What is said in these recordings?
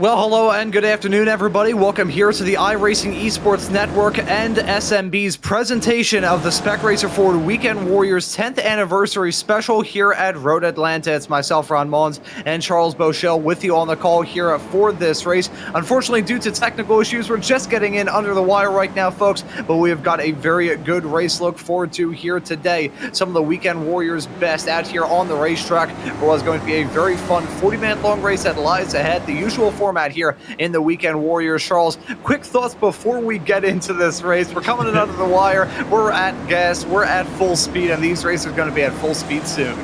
Well, hello and good afternoon, everybody. Welcome here to the iRacing eSports Network and SMB's presentation of the Spec Racer Ford Weekend Warriors 10th anniversary special here at Road Atlanta. It's myself, Ron Maunz, and Charles Boshell with you on the call here for this race. Unfortunately, due to technical issues, we're just getting in under the wire right now, folks, but we have got a very good race to look forward to here today. Some of the Weekend Warriors' best out here on the racetrack. It was going to be a very fun 40-minute long race that lies ahead. The usual format here in the Weekend Warriors. Charles, quick thoughts before we get into this race. We're coming in under the wire. We're at gas. We're at full speed, and these races are going to be at full speed soon.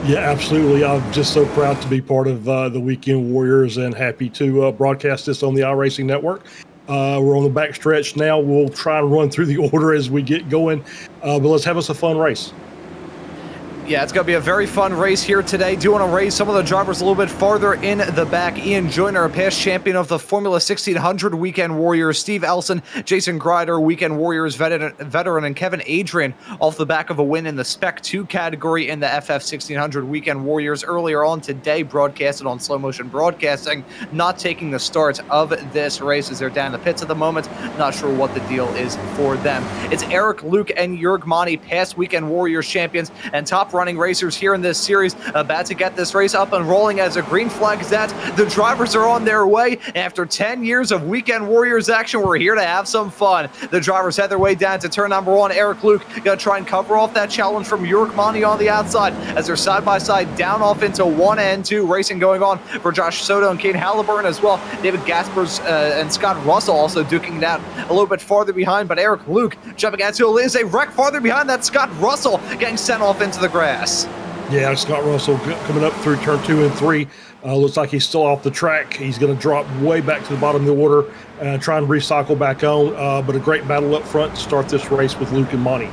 Yeah, absolutely. I'm just so proud to be part of the Weekend Warriors and happy to broadcast this on the iRacing Network. We're on the back stretch now. We'll try and run through the order as we get going, but let's have us a fun race. Yeah, it's going to be a very fun race here today. Do want to raise some of the drivers a little bit farther in the back. Ian Joyner, a past champion of the Formula 1600 Weekend Warriors. Steve Elson, Jason Grider, Weekend Warriors veteran, and Kevin Adrian off the back of a win in the Spec 2 category in the FF 1600 Weekend Warriors earlier on today, broadcasted on Slow Motion Broadcasting, not taking the start of this race as they're down in the pits at the moment. Not sure what the deal is for them. It's Eric, Luke, and Jörg Mani, past Weekend Warriors champions and top running racers here in this series, about to get this race up and rolling as a green flag is that the drivers are on their way. After 10 years of Weekend Warriors action, we're here to have some fun. The drivers head their way down to turn number one. Eric Luke gonna try and cover off that challenge from Jörg Mani on the outside as they're side by side down off into 1 and 2. Racing going on for Josh Soto and Kane Halliburton as well. David Gaspers and Scott Russell also duking it out a little bit farther behind, but Eric Luke jumping out to is a wreck farther behind. That Scott Russell getting sent off into the grass. Yeah, Scott Russell coming up through turn 2 and 3. Looks like he's still off the track. He's going to drop way back to the bottom of the order and try and recycle back on. But a great battle up front to start this race with Luke and Monty.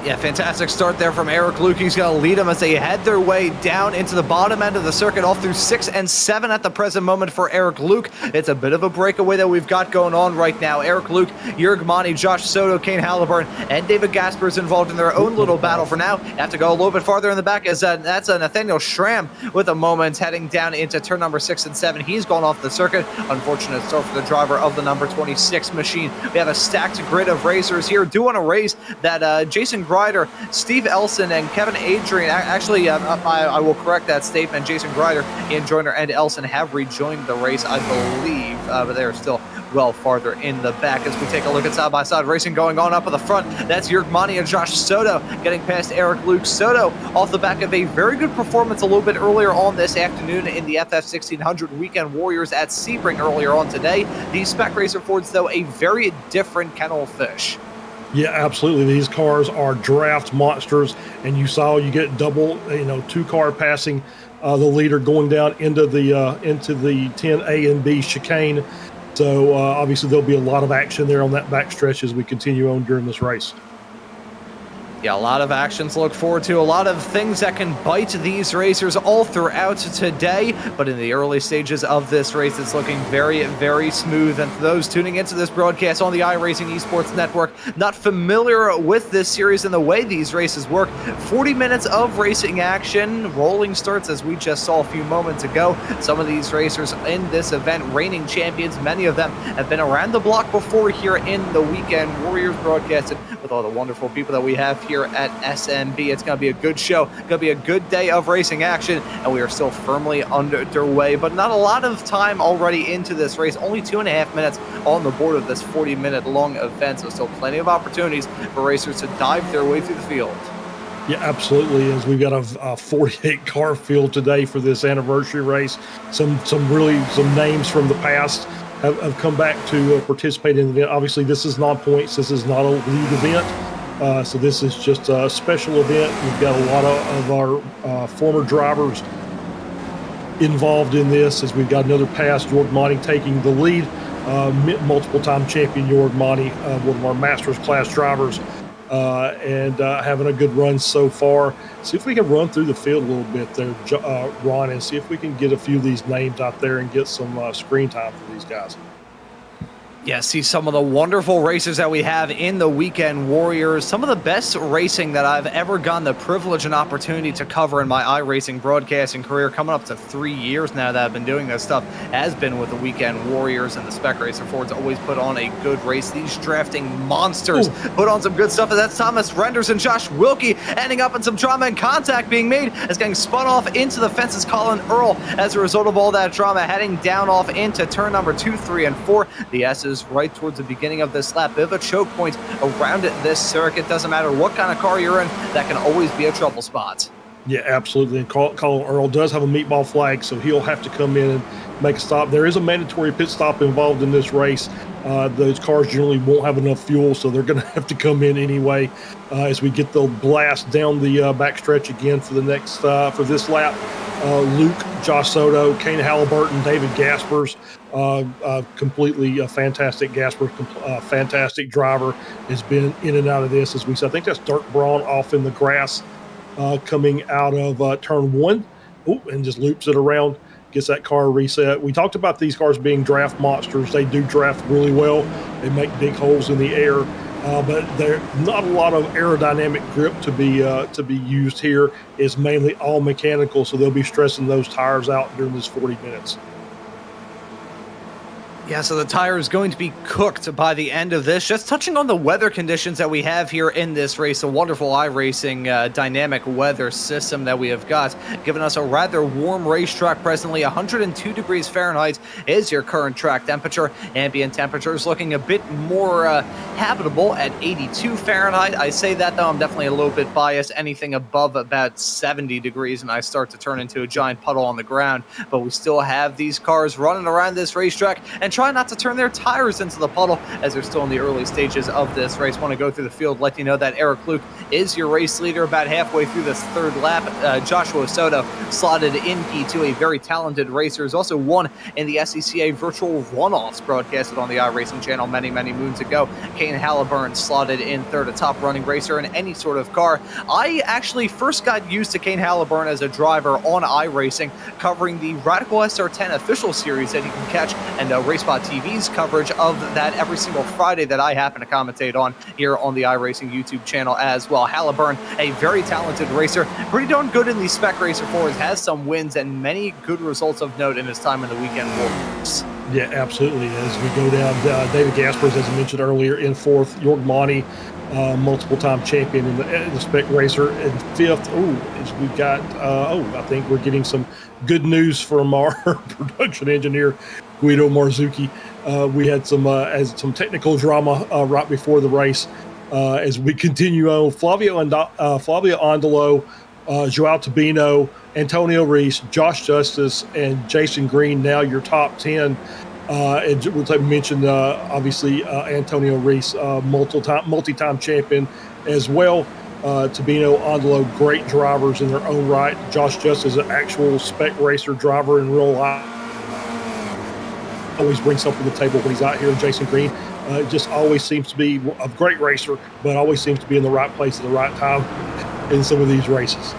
Yeah, fantastic start there from Eric Luke. He's going to lead them as they head their way down into the bottom end of the circuit, off through 6 and 7 at the present moment for Eric Luke. It's a bit of a breakaway that we've got going on right now. Eric Luke, Jörg Mani, Josh Soto, Kane Halliburton, and David Gaspers involved in their own little battle for now. Have to go a little bit farther in the back as that's Nathaniel Schramm with a moment heading down into turn number 6 and 7. He's gone off the circuit. Unfortunate start for the driver of the number 26 machine. We have a stacked grid of racers here. Do want to raise that Jason Grider, Steve Elson, and Kevin Adrian. Actually, I will correct that statement. Jason Grider, Ian Joyner, and Elson have rejoined the race, I believe, but they are still well farther in the back as we take a look at side-by-side racing going on up at the front. That's Jörg Mani and Josh Soto getting past Eric Luke. Soto off the back of a very good performance a little bit earlier on this afternoon in the FF 1600 Weekend Warriors at Sebring earlier on today. These Spec Racer Fords, though, a very different kennel of fish. Yeah, absolutely. These cars are draft monsters, and you get double, two-car passing the leader going down into the 10A and B chicane. So obviously there'll be a lot of action there on that backstretch as we continue on during this race. Yeah, a lot of action to look forward to, a lot of things that can bite these racers all throughout today, but in the early stages of this race, it's looking very, very smooth. And for those tuning into this broadcast on the iRacing eSports Network, not familiar with this series and the way these races work, 40 minutes of racing action, rolling starts as we just saw a few moments ago. Some of these racers in this event, reigning champions, many of them have been around the block before here in the Weekend Warriors broadcasted with all the wonderful people that we have here at SMB. It's going to be a good show. It's going to be a good day of racing action, and we are still firmly underway, but not a lot of time already into this race. Only 2.5 minutes on the board of this 40-minute long event, so still plenty of opportunities for racers to dive their way through the field. Yeah, absolutely. As we've got a 48-car field today for this anniversary race. Some names from the past have come back to participate in the event. Obviously, this is non-points. This is not a league event. So this is just a special event. We've got a lot of our former drivers involved in this, as we've got another pass, Jörg Mani taking the lead, multiple-time champion Jörg Mani, one of our Masters class drivers, and having a good run so far. See if we can run through the field a little bit there, Ron, and see if we can get a few of these names out there and get some screen time for these guys. Yeah, see some of the wonderful racers that we have in the Weekend Warriors. Some of the best racing that I've ever gotten the privilege and opportunity to cover in my iRacing broadcasting career, coming up to 3 years now that I've been doing this stuff, has been with the Weekend Warriors, and the Spec Racer Fords always put on a good race. These drafting monsters put on some good stuff, and that's Thomas Renders and Josh Wilkie ending up in some drama and contact being made as getting spun off into the fences. Colin Earl, as a result of all that drama, heading down off into turn number 2, 3, and 4. The S's right towards the beginning of this lap. Bit of a choke point around this circuit. Doesn't matter what kind of car you're in, that can always be a trouble spot. Yeah, absolutely. And Colin Earl does have a meatball flag, so he'll have to come in and make a stop. There is a mandatory pit stop involved in this race. Those cars generally won't have enough fuel, so they're going to have to come in anyway as we get the blast down the backstretch again for the next for this lap. Luke, Josh Soto, Kane Halliburton, David Gaspers, completely fantastic. Gaspers, fantastic driver, has been in and out of this, as we said. I think that's Dirk Braun off in the grass coming out of turn 1. And just loops it around, gets that car reset. We talked about these cars being draft monsters. They do draft really well. They make big holes in the air. But there's not a lot of aerodynamic grip to be used here. It's mainly all mechanical, so they'll be stressing those tires out during this 40 minutes. Yeah, so the tire is going to be cooked by the end of this. Just touching on the weather conditions that we have here in this race, a wonderful iRacing dynamic weather system that we have got, giving us a rather warm racetrack presently. 102 degrees Fahrenheit is your current track temperature. Ambient temperature is looking a bit more habitable at 82 Fahrenheit. I say that, though, I'm definitely a little bit biased. Anything above about 70 degrees and I start to turn into a giant puddle on the ground. But we still have these cars running around this racetrack and try not to turn their tires into the puddle as they're still in the early stages of this race. Want to go through the field, let you know that Eric Luke is your race leader about halfway through this third lap. Joshua Soto slotted in P2, a very talented racer, who's also won in the SCCA virtual runoffs broadcasted on the iRacing channel many moons ago. Kane Halliburton slotted in third, a top running racer in any sort of car. I actually first got used to Kane Halliburton as a driver on iRacing, covering the Radical SR10 official series that you can catch, and Race TV's coverage of that every single Friday that I happen to commentate on here on the iRacing YouTube channel as well. Halliburton, a very talented racer, pretty darn good in the Spec Racer Fords, has some wins and many good results of note in his time in the Weekend Warriors. Yeah, absolutely. As we go down, David Gaspers, as I mentioned earlier, in fourth. Jorg Monty, multiple-time champion in the Spec Racer, in fifth. As we got, I think we're getting some good news from our production engineer, Guido Marzucchi. We had some technical drama right before the race. As we continue on, Flavio Andolo, Joao Tabino, Antonio Reese, Josh Justice, and Jason Green, now your top 10. And we'll mention, obviously, Antonio Reese, multi-time champion as well. Tabino, Andolo, great drivers in their own right. Josh Justice is an actual Spec Racer driver in real life. Always brings something to the table when he's out here. Jason Green just always seems to be a great racer, but always seems to be in the right place at the right time in some of these races.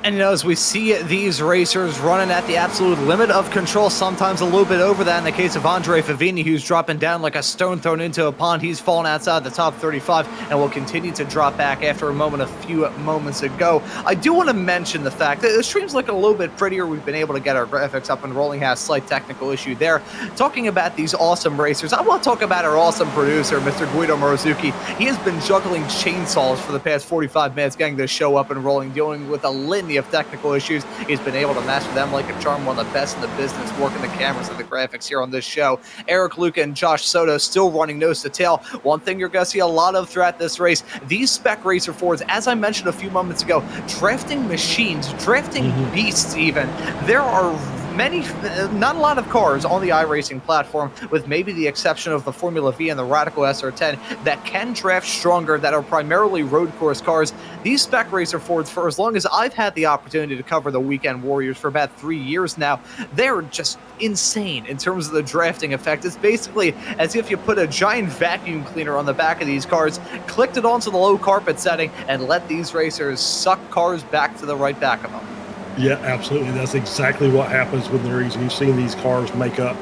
And, as we see these racers running at the absolute limit of control, sometimes a little bit over that. In the case of Andre Favini, who's dropping down like a stone thrown into a pond, he's fallen outside the top 35 and will continue to drop back after a few moments ago. I do want to mention the fact that the stream's looking a little bit prettier. We've been able to get our graphics up and rolling. Has a slight technical issue there. Talking about these awesome racers, I want to talk about our awesome producer, Mr. Guido Marzucchi. He has been juggling chainsaws for the past 45 minutes, getting this show up and rolling, dealing with a litany of technical issues. He's been able to master them like a charm, one of the best in the business, working the cameras and the graphics here on this show. Eric Luke and Josh Soto still running nose to tail. One thing you're going to see a lot of throughout this race, these Spec Racer Fords, as I mentioned a few moments ago, drafting machines, drafting beasts even. There are not a lot of cars on the iRacing platform, with maybe the exception of the Formula V and the Radical SR10, that can draft stronger, that are primarily road course cars. These Spec Racer Fords, for as long as I've had the opportunity to cover the Weekend Warriors for about 3 years now, they're just insane in terms of the drafting effect. It's basically as if you put a giant vacuum cleaner on the back of these cars, clicked it onto the low carpet setting, and let these racers suck cars back to the right back of them. Yeah, absolutely. That's exactly what happens when they're easy. You've seen these cars make up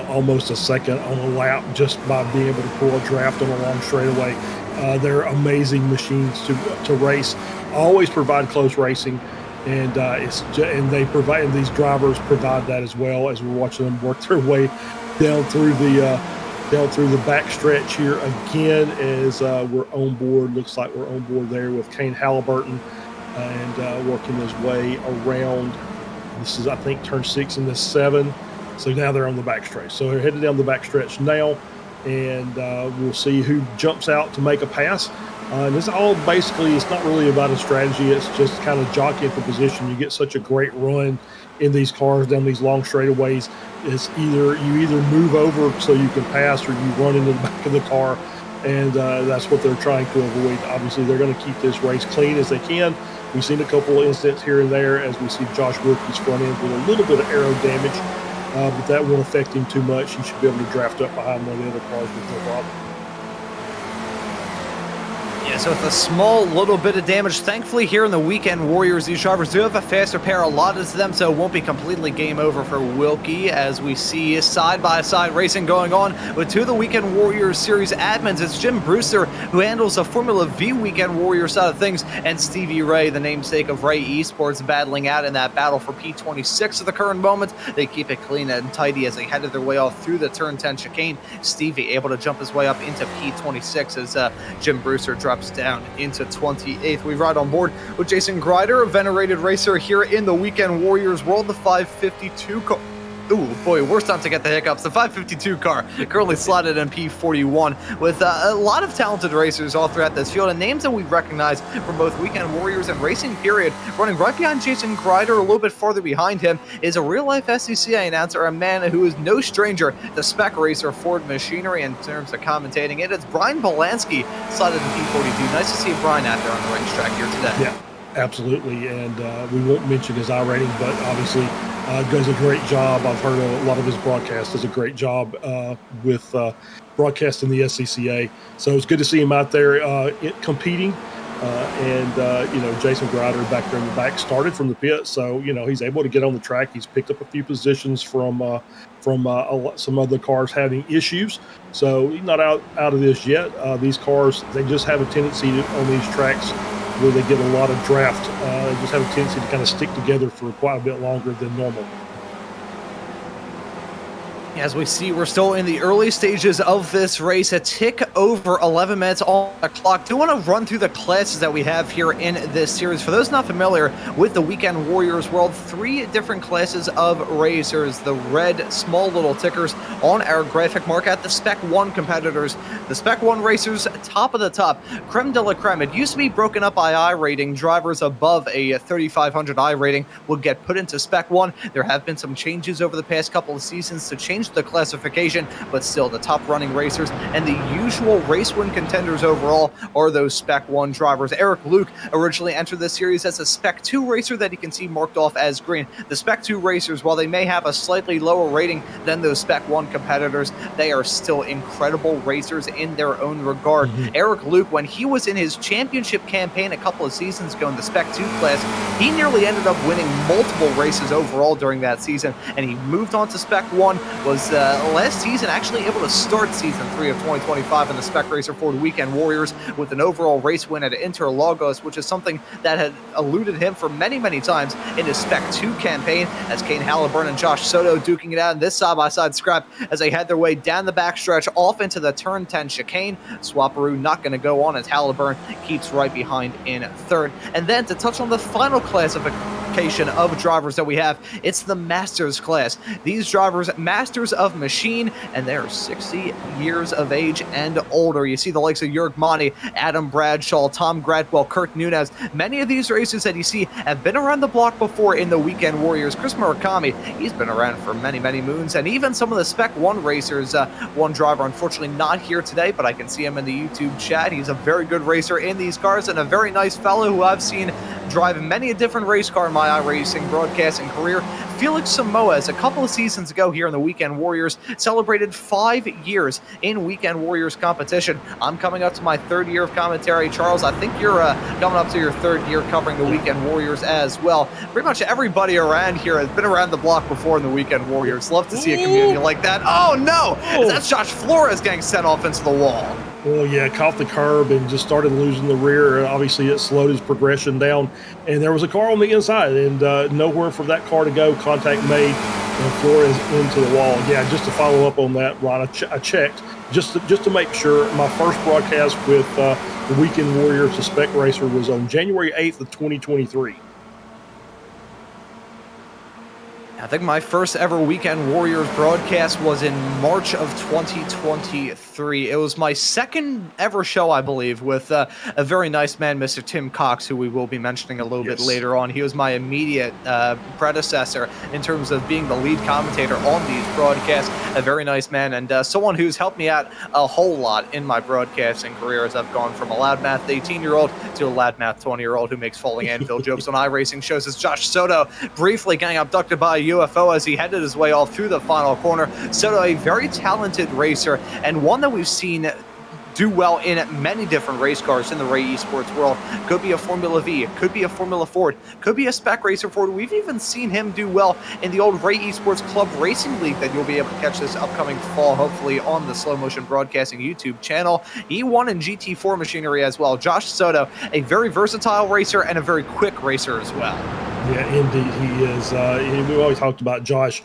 almost a second on a lap just by being able to pull a draft on a long straightaway. They're amazing machines to race. Always provide close racing, and these drivers provide that as well, as we're watching them work their way down through the back stretch here again. As we're on board, looks like we're on board there with Kane Halliburton, and working his way around. This is, I think, turn 6 and 7. So now they're on the backstretch. So they're headed down the backstretch now, and we'll see who jumps out to make a pass. And it's all basically, it's not really about a strategy. It's just kind of jockeying for position. You get such a great run in these cars down these long straightaways. It's you either move over so you can pass, or you run into the back of the car, and that's what they're trying to avoid. Obviously, they're going to keep this race clean as they can. We've seen a couple of incidents here and there, as we see Josh Wilkie's front end with a little bit of aero damage. But that won't affect him too much. He should be able to draft up behind one of the other cars with no problem. Yeah, so with a small little bit of damage, thankfully here in the Weekend Warriors, these drivers do have a faster pair allotted to them, so it won't be completely game over for Wilkie, as we see side-by-side racing going on with two of the Weekend Warriors Series admins. It's Jim Brewster, who handles the Formula V Weekend Warrior side of things, and Stevie Ray, the namesake of Ray Esports, battling out in that battle for P26 at the current moment. They keep it clean and tidy as they headed their way off through the turn 10 chicane. Stevie able to jump his way up into P26 as Jim Brewster drops down into 28th. We ride on board with Jason Grider, a venerated racer here in the Weekend Warriors world, the 552 car. Ooh, boy, worst time to get the hiccups. The 552 car currently slotted in P41 with a lot of talented racers all throughout this field, and names that we recognize from both Weekend Warriors and Racing Period. Running right behind Jason Grider, a little bit farther behind him, is a real-life SCCA announcer, a man who is no stranger to Spec racer Ford Machinery in terms of commentating it. It's Brian Polanski, slotted in P42. Nice to see Brian out there on the racetrack here today. Yeah, absolutely, and we won't mention his iRating, but obviously does a great job. I've heard a lot of his broadcasts. Does a great job with broadcasting the SCCA. So it's good to see him out there competing. Jason Grider back there in the back started from the pit, so he's able to get on the track. He's picked up a few positions from some other cars having issues. So he's not out of this yet. These cars, they just have a tendency on these tracks where they get a lot of draft, they just have a tendency to kind of stick together for quite a bit longer than normal. As we see, we're still in the early stages of this race, a tick over 11 minutes on the clock. Do want to run through the classes that we have here in this series. For those not familiar with the Weekend Warriors world, 3 different classes of racers. The red small little tickers on our graphic mark at the Spec 1 competitors. The Spec 1 racers, top of the top, creme de la creme. It used to be broken up by I rating. Drivers above a 3500 I rating would get put into Spec 1. There have been some changes over the past couple of seasons to change the classification, but still the top running racers and the usual race win contenders overall are those Spec 1 drivers. Eric Luke originally entered this series as a Spec 2 racer that you can see marked off as green. The Spec 2 racers, while they may have a slightly lower rating than those Spec 1 competitors, they are still incredible racers in their own regard. Eric Luke, when he was in his championship campaign a couple of seasons ago in the Spec 2 class, he nearly ended up winning multiple races overall during that season, and he moved on to Spec 1, was last season actually able to start season 3 of 2025 in the Spec Racer Ford Weekend Warriors with an overall race win at Interlagos, which is something that had eluded him for many, many times in his Spec 2 campaign, as Kane Halliburton and Josh Soto duking it out in this side-by-side scrap as they head their way down the backstretch off into the turn 10 chicane. Swaparoo not going to go on as Halliburton keeps right behind in third. And then to touch on the final classification of drivers that we have, it's the Masters class. These drivers, Masters of Machine, and they're 60 years of age and older. You see the likes of Jörg Monty, Adam Bradshaw, Tom Gradwell, Kurt Nunez. Many of these racers that you see have been around the block before in the Weekend Warriors. Chris Murakami, he's been around for many, many moons, and even some of the Spec 1 racers. One driver, unfortunately, not here today, but I can see him in the YouTube chat. He's a very good racer in these cars and a very nice fellow who I've seen drive many a different race car in my iRacing broadcasting career. Felix Samoas, a couple of seasons ago here in the Weekend Warriors, celebrated 5 years in Weekend Warriors competition. I'm coming up to my 3rd year of commentary. Charles, I think you're coming up to your 3rd year covering the Weekend Warriors as well. Pretty much everybody around here has been around the block before in the Weekend Warriors. Love to see a community like that. Oh, no! That's Josh Flores getting sent off into the wall. Well, yeah, caught the curb and just started losing the rear. Obviously, it slowed his progression down. And there was a car on the inside, and nowhere for that car to go. Contact made, and Flores into the wall. Yeah, just to follow up on that, Ron, I checked just to make sure. My first broadcast with the Weekend Warriors, the Spec Racer, was on January 8th of 2023. I think my first ever Weekend Warriors broadcast was in March of 2023. It was my 2nd ever show, I believe, with a very nice man, Mr. Tim Cox, who we will be mentioning a little bit later on. He was my immediate predecessor in terms of being the lead commentator on these broadcasts. A very nice man, and someone who's helped me out a whole lot in my broadcasting career as I've gone from a loudmouth 18-year-old to a loudmouth 20-year-old who makes falling anvil jokes on iRacing shows. As Josh Soto briefly getting abducted by a UFO as he headed his way all through the final corner. Soto, a very talented racer, and one that we've seen do well in many different race cars in the Ray eSports world. Could be a Formula V, could be a Formula Ford, could be a Spec Racer Ford. We've even seen him do well in the old Ray eSports Club Racing League that you'll be able to catch this upcoming fall, hopefully on the Slow Motion Broadcasting YouTube channel. He won in GT4 machinery as well. Josh Soto, a very versatile racer and a very quick racer as well. Yeah, indeed, he is. We always talked about Josh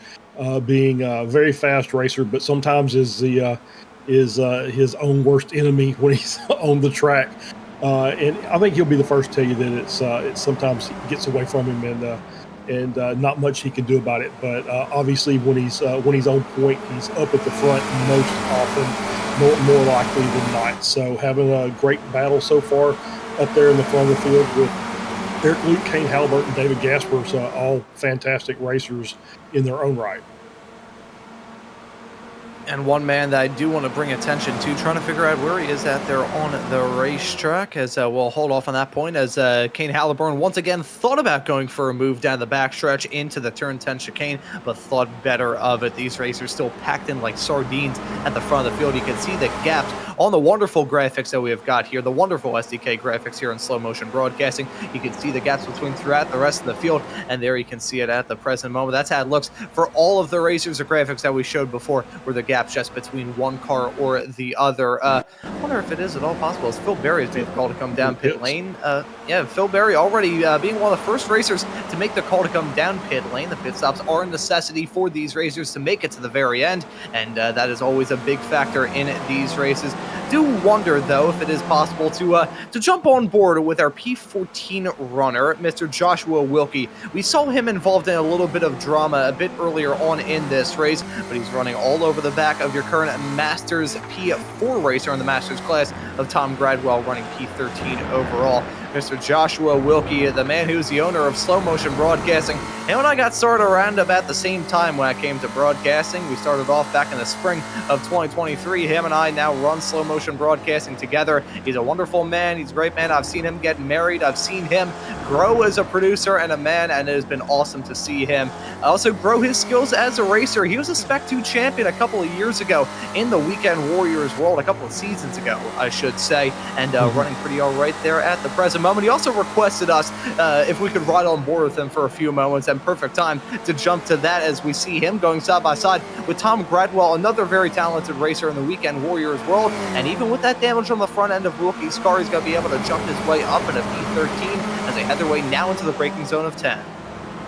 being a very fast racer, but sometimes is his own worst enemy when he's on the track. And I think he'll be the first to tell you that it sometimes gets away from him, and not much he can do about it. But obviously, when he's on point, he's up at the front most often, more likely than not. So having a great battle so far up there in the front of the field with Eric Luke, Kane Halbert, and David Gasper's all fantastic racers in their own right. And one man that I do want to bring attention to, trying to figure out where he is at there on the racetrack, as we'll hold off on that point, as Kane Halliburton once again thought about going for a move down the backstretch into the turn 10 chicane, but thought better of it. These racers still packed in like sardines at the front of the field. You can see the gaps on the wonderful graphics that we have got here, the wonderful SDK graphics here in Slow Motion Broadcasting. You can see the gaps between throughout the rest of the field, and there you can see it at the present moment. That's how it looks for all of the racers or graphics that we showed before, where the gaps just between one car or the other. I wonder if it is at all possible as Phil Berry has made the call to come down pit lane. Yeah, Phil Berry already being one of the first racers to make the call to come down pit lane. The pit stops are a necessity for these racers to make it to the very end, and that is always a big factor in these races. Do wonder, though, if it is possible to jump on board with our P14 runner, Mr. Joshua Wilkie. We saw him involved in a little bit of drama a bit earlier on in this race, but he's running all over the back of your current Masters P4 racer in the Masters class of Tom Gradwell, running P13 overall. Mr. Joshua Wilkie, the man who's the owner of Slow Motion Broadcasting. And when I got started around about the same time when I came to broadcasting, we started off back in the spring of 2023. Him and I now run Slow Motion Broadcasting together. He's a wonderful man. He's a great man. I've seen him get married. I've seen him grow as a producer and a man, and it has been awesome to see him also grow his skills as a racer. He was a Spec 2 champion a couple of years ago in the Weekend Warriors world, a couple of seasons ago, I should say, and running pretty all right there at the present moment. He also requested us if we could ride on board with him for a few moments, and perfect time to jump to that as we see him going side by side with Tom Gradwell, another very talented racer in the Weekend Warriors world. And even with that damage on the front end of Wilkie's car, he's going to be able to jump his way up in a P13 as they head their way now into the braking zone of 10.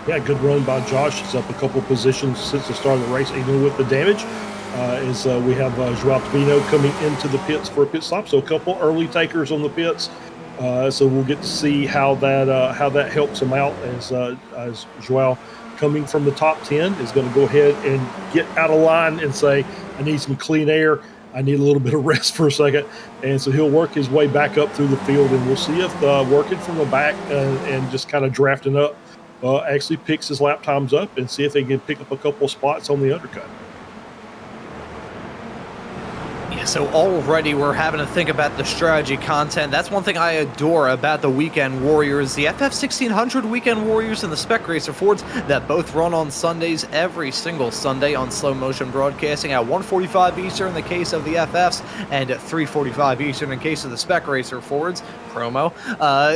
Yeah, good run by Josh. He's up a couple of positions since the start of the race, even with the damage. We have Joao Tobino coming into the pits for a pit stop, so a couple early takers on the pits. So we'll get to see how that helps him out as Joao, coming from the top 10, is going to go ahead and get out of line and say, I need some clean air. I need a little bit of rest for a second. And so he'll work his way back up through the field, and we'll see if working from the back and just kind of drafting up actually picks his lap times up, and see if they can pick up a couple of spots on the undercut. So already we're having to think about the strategy content. That's one thing I adore about the Weekend Warriors. The FF 1600 Weekend Warriors and the Spec Racer Fords that both run on Sundays, every single Sunday on slow motion broadcasting at 1:45 Eastern in the case of the FFs and at 3:45 Eastern in case of the Spec Racer Fords promo.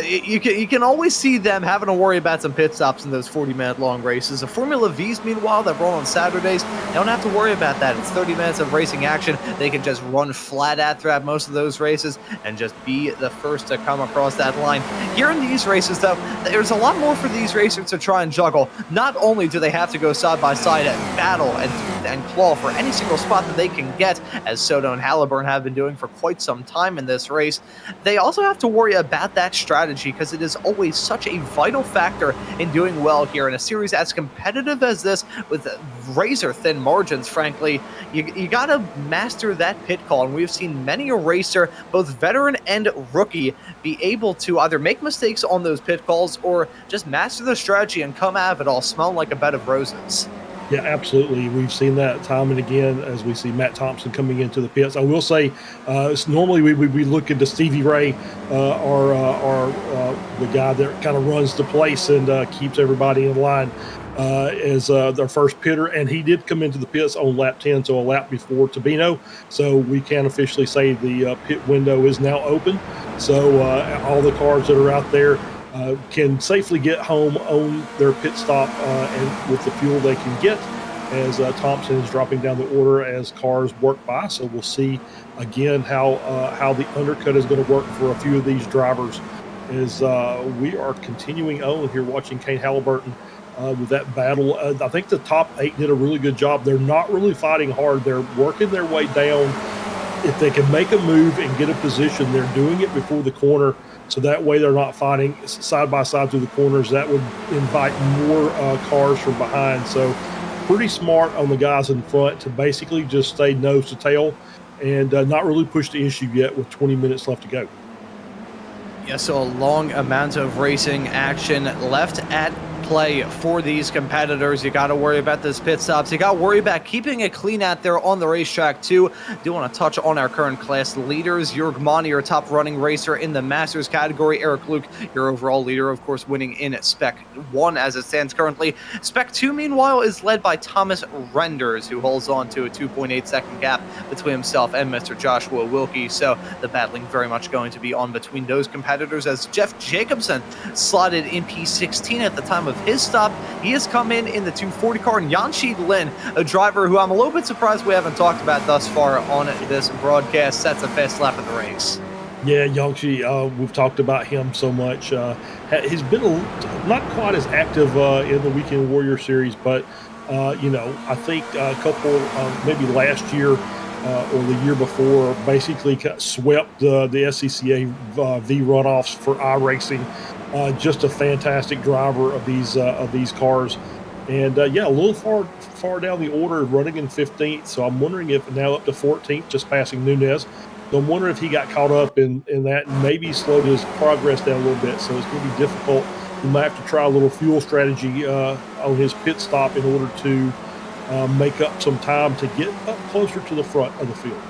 You can always see them having to worry about some pit stops in those 40-minute long races. The Formula Vs, meanwhile, that run on Saturdays, they don't have to worry about that. It's 30 minutes of racing action. They can just run flat out throughout most of those races and just be the first to come across that line. Here in these races, though, there's a lot more for these racers to try and juggle. Not only do they have to go side by side and battle and claw for any single spot that they can get, as Soto and Halliburton have been doing for quite some time in this race, they also have to worry about that strategy because it is always such a vital factor in doing well here in a series as competitive as this with razor thin margins. Frankly, you got to master that pit call, and we've seen many a racer, both veteran and rookie, be able to either make mistakes on those pit calls or just master the strategy and come out of it all smelling like a bed of roses. Yeah, absolutely. We've seen that time and again as we see Matt Thompson coming into the pits. I will say, normally we look into Stevie Ray, the guy that kind of runs the place and keeps everybody in line, as their first pitter. And he did come into the pits on lap 10, so a lap before Tabino. So we can officially say the pit window is now open. So all the cars that are out there can safely get home on their pit stop and with the fuel they can get, as Thompson is dropping down the order as cars work by. So we'll see again how the undercut is going to work for a few of these drivers as we are continuing on here watching Kane Halliburton with that battle. I think the top 8 did a really good job. They're not really fighting hard. They're working their way down. If they can make a move and get a position, they're doing it before the corner. So that way they're not fighting side by side through the corners. That would invite more cars from behind. So pretty smart on the guys in front to basically just stay nose to tail and not really push the issue yet with 20 minutes left to go. Yeah, so a long amount of racing action left at play for these competitors. You got to worry about those pit stops. You got to worry about keeping it clean out there on the racetrack too. Do want to touch on our current class leaders. Jörg Mani, your top running racer in the Masters category. Eric Luke, your overall leader, of course, winning in Spec 1 as it stands currently. Spec 2, meanwhile, is led by Thomas Renders, who holds on to a 2.8-second gap between himself and Mr. Joshua Wilkie. So the battling very much going to be on between those competitors, as Jeff Jacobson slotted in P16 at the time of his stop. He has come in the 240 car, and Yanshi Lin, a driver who I'm a little bit surprised we haven't talked about thus far on this broadcast, sets a fast lap of the race. Yeah, Yanshi, we've talked about him so much. He's been not quite as active in the Weekend Warrior series, but I think a couple, maybe last year or the year before, basically swept the SCCA V runoffs for iRacing. Just a fantastic driver of these cars, and a little far down the order, running in 15th. So I'm wondering if now up to 14th, just passing Nunez. So I'm wondering if he got caught up in that and maybe slowed his progress down a little bit. So it's going to be difficult. He might have to try a little fuel strategy on his pit stop in order to make up some time to get up closer to the front of the field.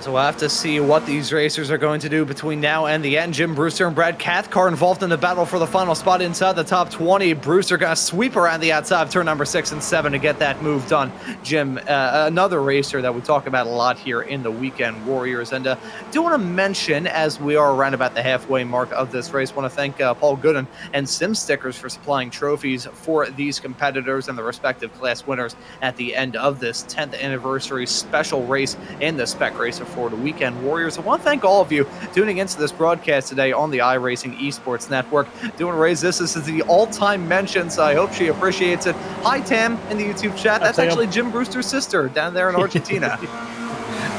So we'll have to see what these racers are going to do between now and the end. Jim Brewster and Brad Cathcart involved in the battle for the final spot inside the top 20. Brewster got a sweep around the outside of turn number 6 and 7 to get that move done. Jim, another racer that we talk about a lot here in the Weekend Warriors. And do want to mention, as we are around about the halfway mark of this race, want to thank Paul Gooden and Sim Stickers for supplying trophies for these competitors and the respective class winners at the end of this 10th anniversary special race in the Spec Racer for the Weekend Warriors. I want to thank all of you tuning into this broadcast today on the iRacing eSports Network. Doing raise this is the all-time mentions. I hope she appreciates it. Hi, Tam, in the YouTube chat. That's actually Jim Brewster's sister down there in Argentina.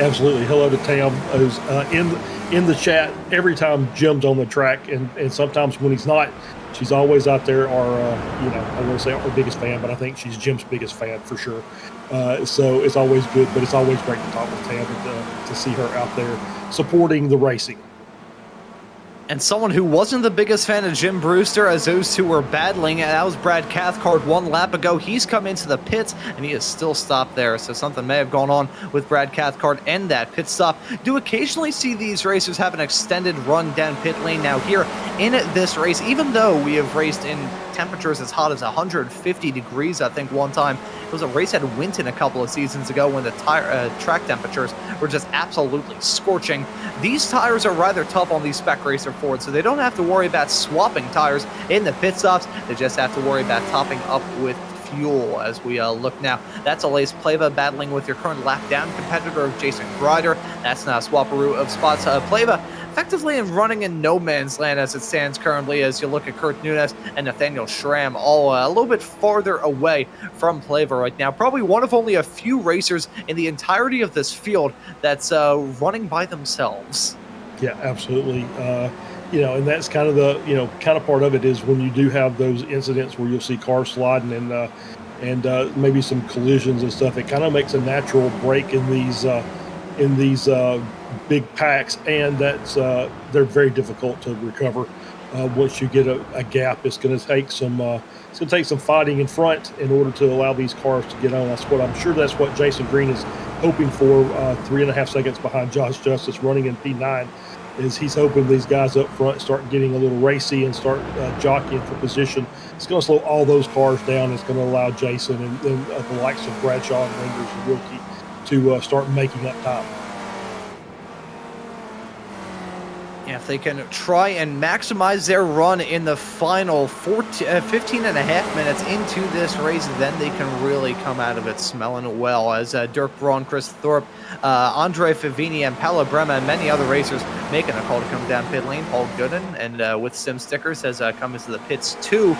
Absolutely. Hello to Tam, who's in the chat every time Jim's on the track, and sometimes when he's not, she's always out there. I won't say our biggest fan, but I think she's Jim's biggest fan for sure. So it's always good, but it's always great to talk with Tam and to see her out there supporting the racing. And someone who wasn't the biggest fan of Jim Brewster as those two were battling, and that was Brad Cathcart 1 lap ago. He's come into the pits, and he is still stopped there. So something may have gone on with Brad Cathcart and that pit stop. Do occasionally see these racers have an extended run down pit lane. Now here in this race, even though we have raced in temperatures as hot as 150 degrees, I think one time, it was a race at Winton a couple of seasons ago when the track temperatures were just absolutely scorching. These tires are rather tough on these Spec Racer Fords, so they don't have to worry about swapping tires in the pit stops. They just have to worry about topping up with fuel as we look now. That's Alaise Pleva battling with your current lap down competitor of Jason Grider. That's now a swaparoo of spots. Pleva effectively in running in no man's land as it stands currently, as you look at Kurt Nunes and Nathaniel Schramm all a little bit farther away from Pleva right now. Probably one of only a few racers in the entirety of this field that's running by themselves. Yeah, absolutely. And that's kind of the, kind of part of it is when you do have those incidents where you'll see cars sliding and maybe some collisions and stuff. It kind of makes a natural break in these big packs, and that's they're very difficult to recover. Once you get a gap, it's going to take some fighting in front in order to allow these cars to get on. That's what Jason Green is hoping for. 3.5 seconds behind Josh Justice, running in P9. Is he's hoping these guys up front start getting a little racy and start jockeying for position. It's going to slow all those cars down. It's going to allow Jason and the likes of Bradshaw and Renders and Wilkie to start making up time. Yeah, if they can try and maximize their run in the final 15 and a half minutes into this race, then they can really come out of it smelling well, as Dirk Braun, Chris Thorpe, Andre Favini, and Paolo Brema, and many other racers making a call to come down pit lane. Paul Gooden and with Sim Stickers has come into the pits too.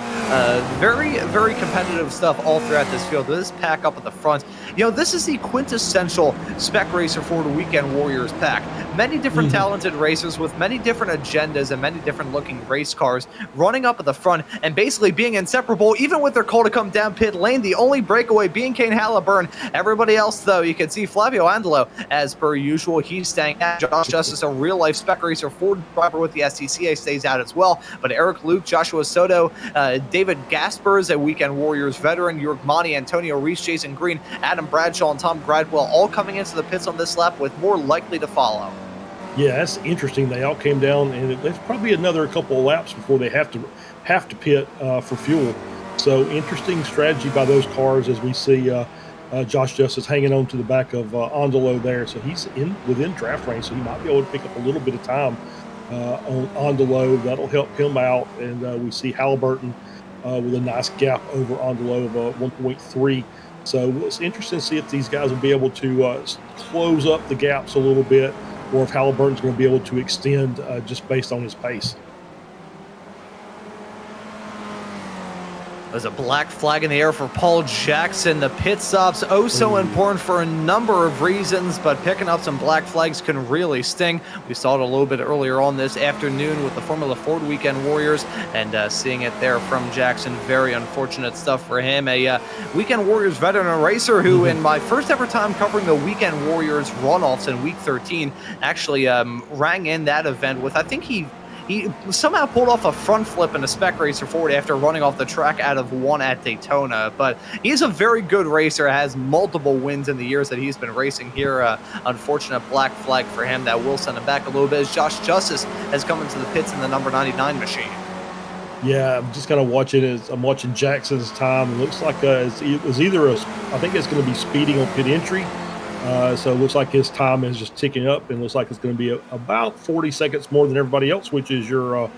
Very, very competitive stuff all throughout this field. This pack up at the front. This is the quintessential Spec Racer Ford Weekend Warriors pack. Many different talented racers with many different agendas and many different looking race cars running up at the front and basically being inseparable, even with their call to come down pit lane. The only breakaway being Kane Halliburton. Everybody else, though, you can see Flavio Andelo, as per usual. He's staying out. Josh Justice, a real-life Spec Racer Ford driver with the SCCA, stays out as well. But Eric Luke, Joshua Soto, David Gaspers, a Weekend Warriors veteran, Jörg Monty, Antonio Reese, Jason Green, Adam Bradshaw, and Tom Gradwell all coming into the pits on this lap, with more likely to follow. Yeah, that's interesting. They all came down, and it's probably another couple of laps before they have to pit for fuel. So interesting strategy by those cars, as we see Josh Justice hanging on to the back of Andelo there. So he's within draft range, so he might be able to pick up a little bit of time on Andelo. That'll help him out, and we see Halliburton with a nice gap over Andelo of 1.3. So it's interesting to see if these guys will be able to close up the gaps a little bit, or if Halliburton's going to be able to extend just based on his pace. There's a black flag in the air for Paul Jackson. The pit stops so important for a number of reasons, but picking up some black flags can really sting. We saw it a little bit earlier on this afternoon with the Formula Ford Weekend Warriors, and seeing it there from Jackson, very unfortunate stuff for him. A Weekend Warriors veteran racer who, in my first ever time covering the Weekend Warriors runoffs in week 13, actually rang in that event with, I think he somehow pulled off a front flip in a Spec Racer Ford after running off the track out of 1 at Daytona. But he's a very good racer, has multiple wins in the years that he's been racing here. Unfortunate black flag for him that will send him back a little bit, as Josh Justice has come into the pits in the number 99 machine. Yeah, I'm just kind of watching as I'm watching Jackson's time. It looks like it was either I think it's going to be speeding on pit entry. So it looks like his time is just ticking up, and looks like it's going to be about 40 seconds more than everybody else, which is your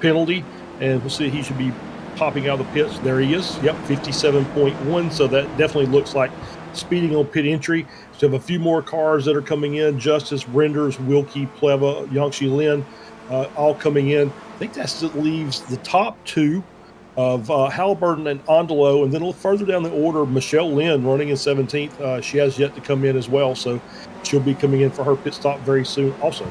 penalty. And we'll see, he should be popping out of the pits. There he is. Yep, 57.1. So that definitely looks like speeding on pit entry. So we have a few more cars that are coming in. Justice, Renders, Wilkie, Pleva, Yangshi Lin, all coming in. I think that leaves the top two of Halliburton and Andelo, and then a little further down the order, Michelle Lynn running in 17th. She has yet to come in as well, so she'll be coming in for her pit stop very soon also.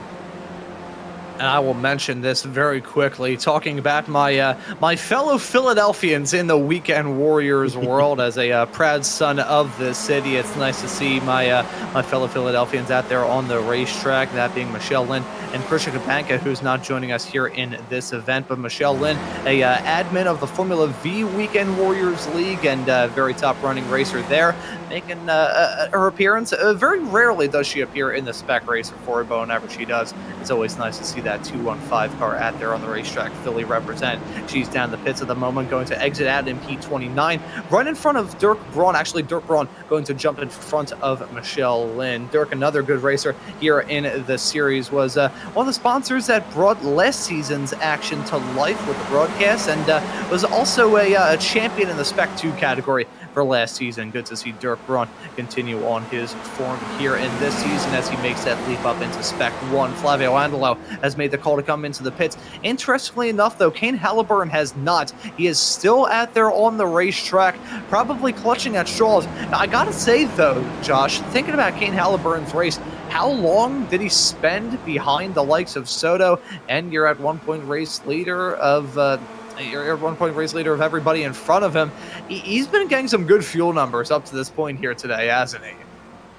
And I will mention this very quickly, talking about my my fellow Philadelphians in the Weekend Warriors world. As a proud son of the city, it's nice to see my fellow Philadelphians out there on the racetrack. That being Michelle Lynn and Krisha Kapanka, who's not joining us here in this event, but Michelle Lynn, a admin of the Formula V Weekend Warriors League and very top running racer there, making her appearance. Very rarely does she appear in the Spec racer for but whenever she does, it's always nice to see that 215 car out there on the racetrack. Philly represent. She's down the pits at the moment, going to exit out in P29, right in front of Dirk Braun. Actually, Dirk Braun going to jump in front of Michelle Lynn. Dirk, another good racer here in the series, was one of the sponsors that brought last season's action to life with the broadcast, and was also a champion in the Spec 2 category for last season. Good to see Dirk Braun continue on his form here in this season as he makes that leap up into Spec 1. Flavio Andalo has made the call to come into the pits. Interestingly enough, though, Kane Halliburton has not. He is still out there on the racetrack, probably clutching at straws. Now, I gotta say, though, Josh, thinking about Kane Halliburton's race, how long did he spend behind the likes of Soto? And you're at one point race leader of everybody in front of him. He's been getting some good fuel numbers up to this point here today, hasn't he?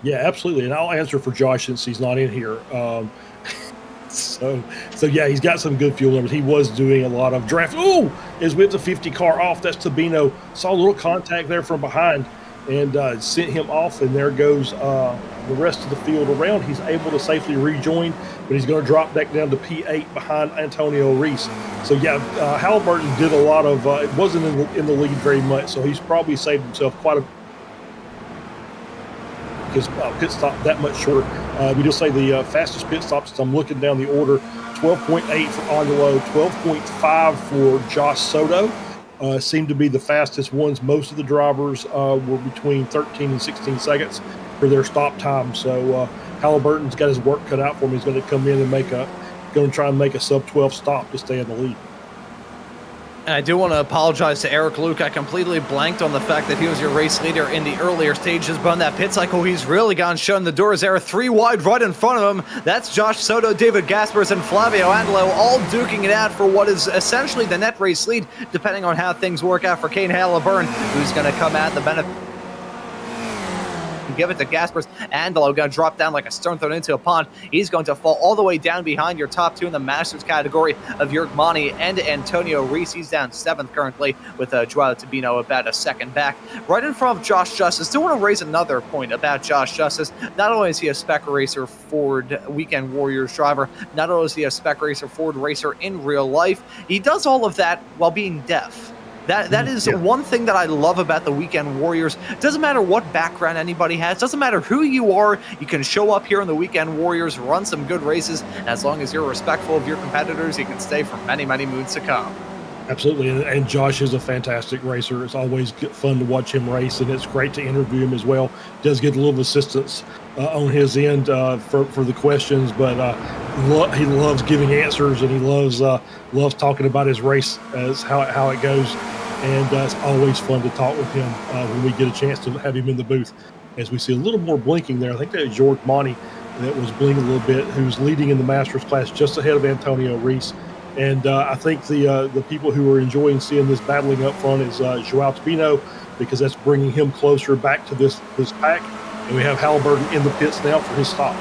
Yeah, absolutely. And I'll answer for Josh since he's not in here. So yeah, he's got some good fuel numbers. He was doing a lot of draft. Oh, is with the 50 car off. That's Tabino. Saw a little contact there from behind and sent him off. And there goes the rest of the field around. He's able to safely rejoin, but he's going to drop back down to P8 behind Antonio Reese. So yeah, Halliburton did a lot of. It wasn't in the lead very much, so he's probably saved himself quite a. His pit stop that much shorter. We just say the fastest pit stops. I'm looking down the order: 12.8 for Angelo, 12.5 for Josh Soto. Seemed to be the fastest ones. Most of the drivers were between 13 and 16 seconds for their stop time. So Halliburton's got his work cut out for him. He's going to come in and going to try and make a sub 12 stop to stay in the lead. And I do want to apologize to Eric Luke. I completely blanked on the fact that he was your race leader in the earlier stages, but on that pit cycle, he's really gone shutting the doors there. 3 wide right in front of him. That's Josh Soto, David Gaspers, and Flavio Andalo all duking it out for what is essentially the net race lead, depending on how things work out for Kane Halliburton, who's going to come at the benefit. Give it to Gaspers. Andalo going to drop down like a stone thrown into a pond. He's going to fall all the way down behind your top two in the Masters category of Jörg Mani and Antonio Reese. He's down 7th currently with Joao Tabino about a second back. Right in front of Josh Justice. Do want to raise another point about Josh Justice. Not only is he a Spec Racer Ford Weekend Warriors driver, not only is he a Spec Racer Ford racer in real life, he does all of that while being deaf. That is one thing that I love about the Weekend Warriors. Doesn't matter what background anybody has. Doesn't matter who you are. You can show up here in the Weekend Warriors, run some good races. And as long as you're respectful of your competitors, you can stay for many, many moons to come. Absolutely. And Josh is a fantastic racer. It's always fun to watch him race, and it's great to interview him as well. Does get a little assistance on his end for the questions, but he loves giving answers, and he loves talking about his race as how it goes. And it's always fun to talk with him when we get a chance to have him in the booth. As we see a little more blinking there, I think that was Jörg Mani that was blinking a little bit, who's leading in the Masters class just ahead of Antonio Reese. And I think the people who are enjoying seeing this battling up front is Joao Tabino, because that's bringing him closer back to this pack. And we have Halliburton in the pits now for his stop.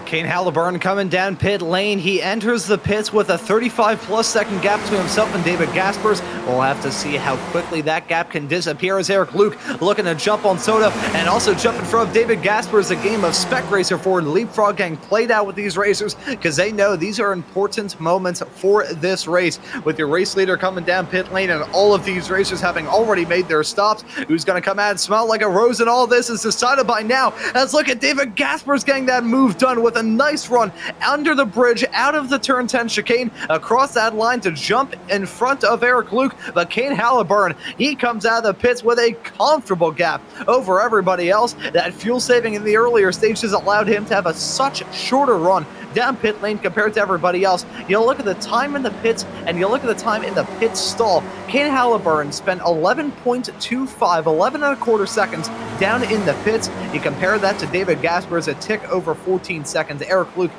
Kane Halliburton coming down pit lane. He enters the pits with a 35-plus second gap between himself and David Gaspers. We'll have to see how quickly that gap can disappear as Eric Luke looking to jump on Soto and also jump in front of David Gaspers. A game of Spec Racer Ford leapfrog getting played out with these racers because they know these are important moments for this race. With your race leader coming down pit lane and all of these racers having already made their stops, who's going to come out and smell like a rose, and all this is decided by now. Let's look at David Gaspers getting that move done with a nice run under the bridge, out of the turn 10 chicane, across that line to jump in front of Eric Luke. But Kane Halliburton, he comes out of the pits with a comfortable gap over everybody else. That fuel saving in the earlier stages allowed him to have a such shorter run down pit lane compared to everybody else. You look at the time in the pits and you look at the time in the pit stall. Kane Halliburton spent 11.25, 11 and a quarter seconds down in the pits. You compare that to David Gasper's a tick over 14 seconds. Eric Luke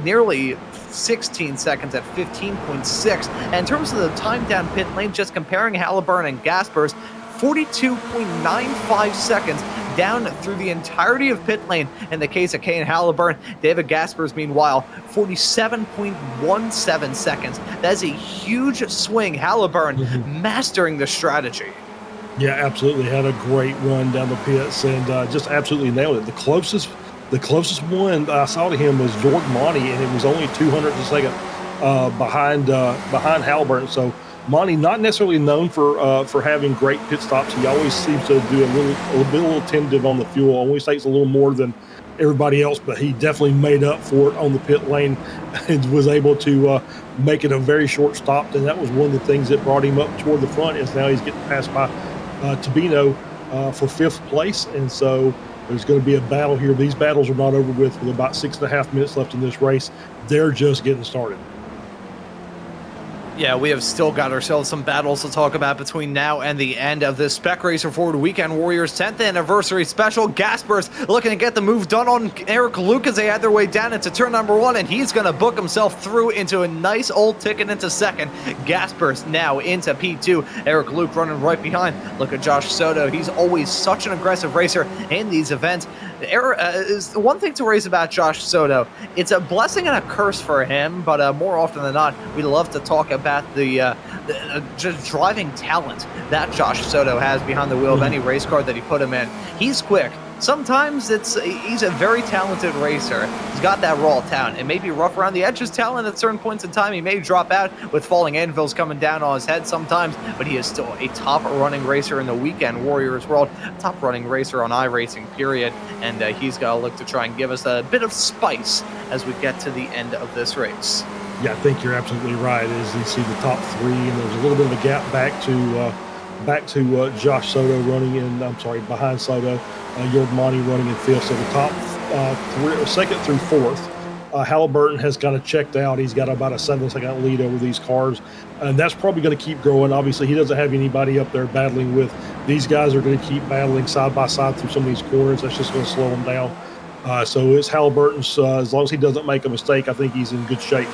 nearly 16 seconds at 15.6. And in terms of the time down pit lane, just comparing Halliburton and Gasper's, 42.95 seconds down through the entirety of pit lane in the case of Kane Halliburton. David Gasper's, meanwhile, 47.17 seconds. That's a huge swing. Halliburton mastering the strategy. Yeah, absolutely. Had a great run down the pits and just absolutely nailed it. The closest one I saw to him was Jordan Monty, and it was only 200 a second behind Halliburton. So Monty, not necessarily known for having great pit stops. He always seems to do a little tentative on the fuel. Always takes a little more than everybody else, but he definitely made up for it on the pit lane and was able to make it a very short stop. And that was one of the things that brought him up toward the front. Is now he's getting passed by Tabino for 5th place, and so there's going to be a battle here. These battles are not over with about 6.5 minutes left in this race. They're just getting started. Yeah, we have still got ourselves some battles to talk about between now and the end of this Spec Racer Forward Weekend Warriors 10th anniversary special. Gasper's looking to get the move done on Eric Luke as they had their way down into turn number 1, and he's going to book himself through into a nice old ticket into second. Gasper's now into P2. Eric Luke running right behind. Look at Josh Soto. He's always such an aggressive racer in these events. Is one thing to raise about Josh Soto. It's a blessing and a curse for him, but more often than not, we love to talk about the just driving talent that Josh Soto has behind the wheel of any race car that he put him in. He's quick. Sometimes he's a very talented racer. He's got that raw talent. It may be rough around the edges talent at certain points in time. He may drop out with falling anvils coming down on his head sometimes, but he is still a top running racer in the Weekend Warriors world, top running racer on iRacing, period. And he's got to look to try and give us a bit of spice as we get to the end of this race. Yeah, I think you're absolutely right. As you see the top 3, and there's a little bit of a gap back to Josh Soto running in. I'm sorry, behind Soto. Jordan Monty running in 5th. So the top 2nd through 4th, Halliburton has kind of checked out. He's got about a 7-second lead over these cars, and that's probably going to keep growing. Obviously, he doesn't have anybody up there battling with. These guys are going to keep battling side by side through some of these corners. That's just going to slow them down. So it's Halliburton's. As long as he doesn't make a mistake, I think he's in good shape.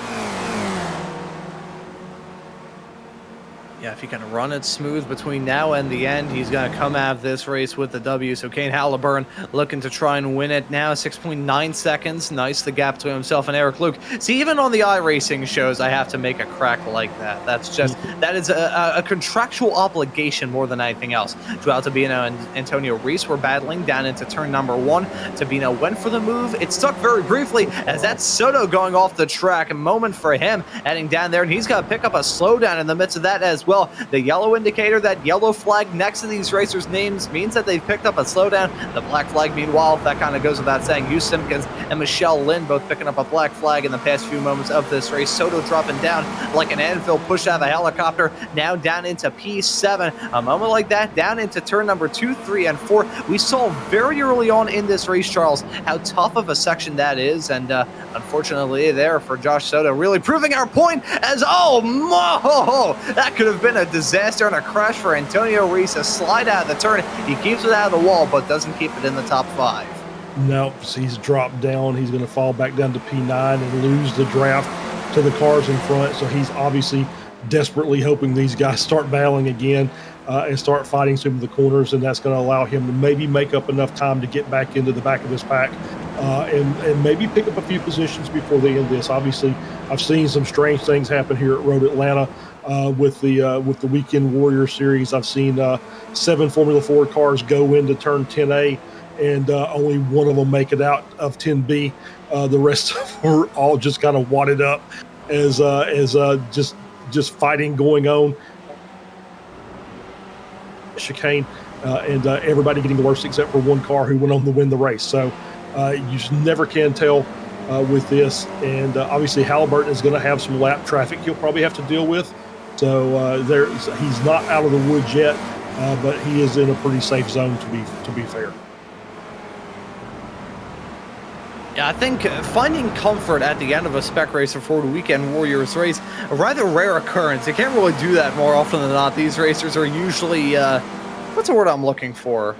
Yeah, if he can run it smooth between now and the end, he's going to come out of this race with the W. So Kane Halliburton looking to try and win it now. 6.9 seconds. Nice, the gap between himself and Eric Luke. See, even on the iRacing shows, I have to make a crack like that. That is a contractual obligation more than anything else. Joao Tabino and Antonio Reese were battling down into turn number 1. Tabino went for the move. It stuck very briefly as that's Soto going off the track. A moment for him heading down there, and he's got to pick up a slowdown in the midst of that as well. The yellow indicator, that yellow flag next to these racers' names, means that they've picked up a slowdown. The black flag, meanwhile, that kind of goes without saying. Hugh Simpkins and Michelle Lynn both picking up a black flag in the past few moments of this race. Soto dropping down like an anvil pushed out of a helicopter, now down into P7. A moment like that, down into turn number 2, 3, and 4. We saw very early on in this race, Charles, how tough of a section that is, and unfortunately there for Josh Soto, really proving our point as, that could have been a disaster and a crash for Antonio Reese. A slide out of the turn. He keeps it out of the wall, but doesn't keep it in the top 5. No, he's dropped down. He's going to fall back down to P9 and lose the draft to the cars in front. So he's obviously desperately hoping these guys start battling again and start fighting some of the corners, and that's going to allow him to maybe make up enough time to get back into the back of this pack and maybe pick up a few positions before they end this. Obviously, I've seen some strange things happen here at Road Atlanta with the Weekend Warriors series. I've seen 7 Formula 4 cars go into turn 10A and only one of them make it out of 10B. The rest of them were all just kind of wadded up as just fighting going on. Chicane and everybody getting the worst except for one car who went on to win the race. So you just never can tell with this. And obviously Halliburton is going to have some lap traffic he'll probably have to deal with. So he's not out of the woods yet, but he is in a pretty safe zone to be fair. Yeah, I think finding comfort at the end of a Spec Racer Ford Weekend Warriors race, a rather rare occurrence. You can't really do that more often than not. These racers are usually, what's the word I'm looking for?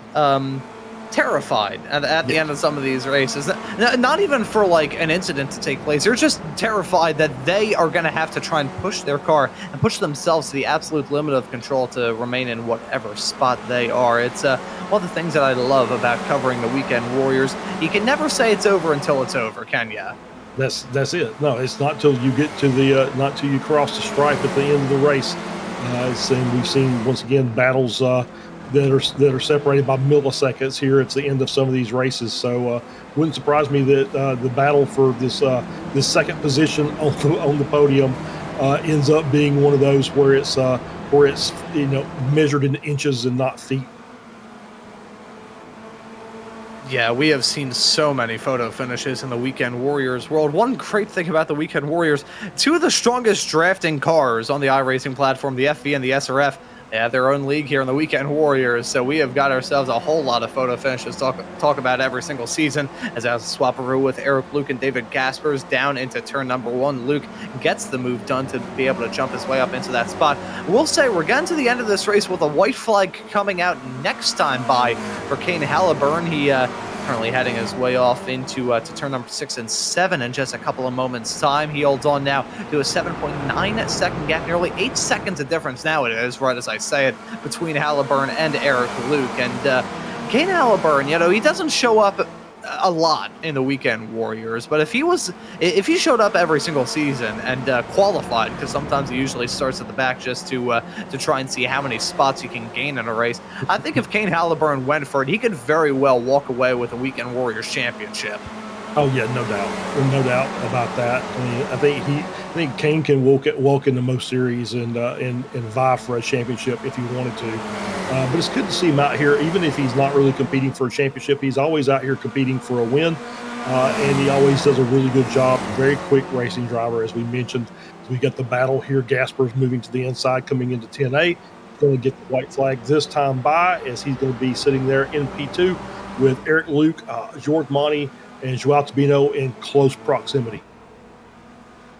Terrified at the end of some of these races. Not even for like an incident to take place. They're just terrified that they are going to have to try and push their car and push themselves to the absolute limit of control to remain in whatever spot they are. It's one of the things that I love about covering the Weekend Warriors. You can never say it's over until it's over, can ya? That's it. No, it's not till you get to the not till you cross the stripe at the end of the race. And we've seen once again battles that are separated by milliseconds here. It's the end of some of these races, so wouldn't surprise me that the battle for this second position on the podium ends up being one of those where it's measured in inches and not feet. Yeah, we have seen so many photo finishes in the Weekend Warriors world. One great thing about the Weekend Warriors, two of the strongest drafting cars on the iRacing platform, the FV and the SRF, they have their own league here in the Weekend Warriors, so we have got ourselves a whole lot of photo finishes to talk about every single season. As I was swapperoo with Eric Luke and David Gaspers down into turn number 1. Luke gets the move done to be able to jump his way up into that spot. We'll say we're getting to the end of this race with a white flag coming out next time by for Kane Halliburton. He currently heading his way off into to turn number 6 and 7 in just a couple of moments' time. He holds on now to a 7.9 second gap, nearly 8 seconds of difference now it is, right as I say it, between Halliburton and Eric Luke. And Kane Halliburton, he doesn't show up a lot in the Weekend Warriors, but if he showed up every single season and qualified, because sometimes he usually starts at the back just to try and see how many spots he can gain in a race, I think if Kane Halliburton went for it, he could very well walk away with a Weekend Warriors championship. Oh yeah, no doubt about that. I mean, I think Kane can walk into most series and vie for a championship if he wanted to. But it's good to see him out here, even if he's not really competing for a championship. He's always out here competing for a win, and he always does a really good job. Very quick racing driver, as we mentioned. So we got the battle here. Gasper's moving to the inside, coming into 10A. Going to get the white flag this time by, as he's going to be sitting there in P2 with Eric Luke, George Monty, and Joao Tabino in close proximity.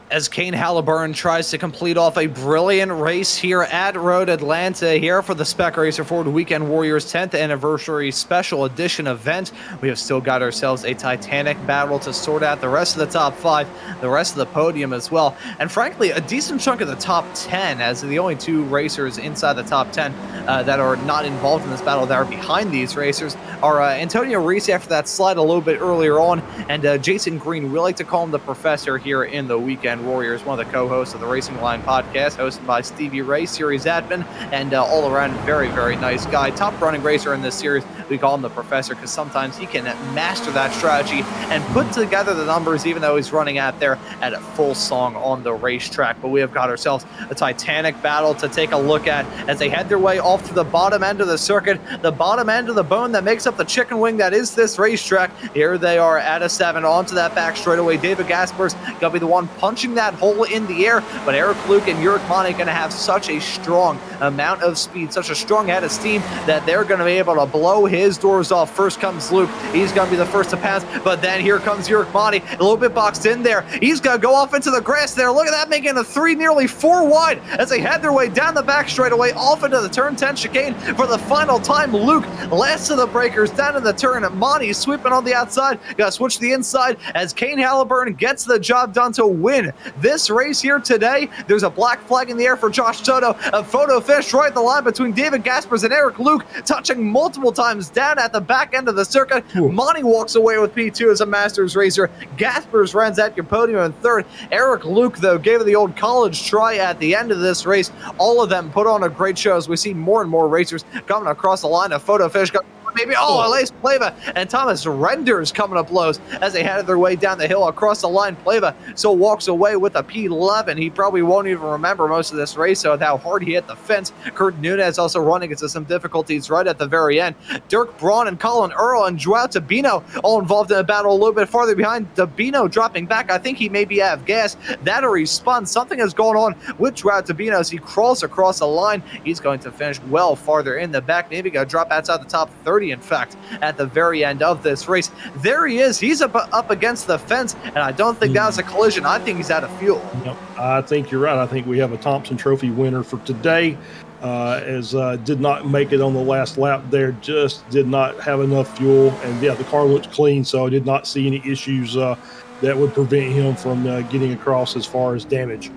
As Kane Halliburton tries to complete off a brilliant race here at Road Atlanta here for the Spec Racer Ford Weekend Warriors 10th Anniversary Special Edition event. We have still got ourselves a titanic battle to sort out the rest of the top 5, the rest of the podium as well, and frankly, a decent chunk of the top 10, as the only 2 racers inside the top 10 that are not involved in this battle that are behind these racers are Antonio Reese after that slide a little bit earlier on, and Jason Green. We like to call him the Professor here in the Weekend Warriors, one of the co-hosts of the Racing Line podcast, hosted by Stevie Ray, series admin, and all around very, very nice guy. Top running racer in this series. We call him the Professor because sometimes he can master that strategy and put together the numbers even though he's running out there at a full song on the racetrack. But we have got ourselves a titanic battle to take a look at as they head their way off to the bottom end of the circuit, the bottom end of the bone that makes up the chicken wing that is this racetrack. Here they are at a 7 onto that back straightaway. David Gaspers gonna be the one punching that hole in the air, but Eric Luke and Yurik Mane gonna have such a strong amount of speed, such a strong head of steam that they're gonna be able to blow his doors off. First comes Luke, he's gonna be the first to pass, but then here comes Yurik Mane, a little bit boxed in there. He's gonna go off into the grass there. Look at that, making a 3, nearly 4 wide as they head their way down the back straightaway off into the turn 10 chicane for the final time. Luke last of the breakers down in the turn. Monty sweeping on the outside, gotta switch to the inside as Kane Halliburton gets the job done to win this race here today. There's a black flag in the air for Josh Toto. A photo finish right at the line between David Gaspers and Eric Luke, touching multiple times down at the back end of the circuit. Monty walks away with P2 as a Masters racer. Gaspers runs at your podium in 3rd. Eric Luke, though, gave it the old college try at the end of this race. All of them put on a great show as we see more and more racers coming across the line. A photo finish. Maybe, Elias Pleva and Thomas Renders coming up close as they headed their way down the hill across the line. Pleva so walks away with a P11. He probably won't even remember most of this race, so how hard he hit the fence. Kurt Nunez also running into some difficulties right at the very end. Dirk Braun and Colin Earl and Joao Tabino all involved in a battle a little bit farther behind. Tabino dropping back. I think he maybe out of gas. That or he's spun. Something is going on with Joao Tabino as he crawls across the line. He's going to finish well farther in the back. Maybe going to drop outside the top 30 30, in fact, at the very end of this race. There he is. He's up against the fence, and I don't think that was a collision. I think he's out of fuel. Yep, I think you're right. I think we have a Thompson Trophy winner for today. As did not make it on the last lap there, just did not have enough fuel. And yeah, the car looked clean, so I did not see any issues that would prevent him from getting across as far as damage.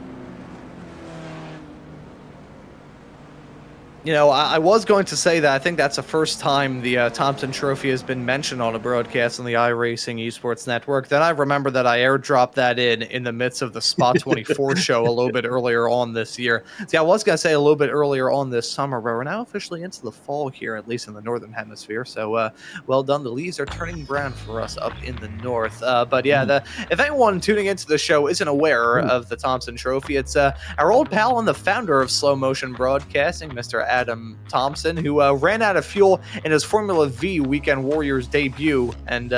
You know, I was going to say that I think that's the first time the Thompson Trophy has been mentioned on a broadcast on the iRacing eSports network. Then I remember that I airdropped that in the midst of the Spot 24 show a little bit earlier on this year. See, I was going to say a little bit earlier on this summer, but we're now officially into the fall here, at least in the Northern Hemisphere. So, well done. The leaves are turning brown for us up in the north. But yeah, if anyone tuning into the show isn't aware of the Thompson Trophy, it's our old pal and the founder of Slow Motion Broadcasting, Mr. Adam Thompson, who ran out of fuel in his Formula V Weekend Warriors debut, and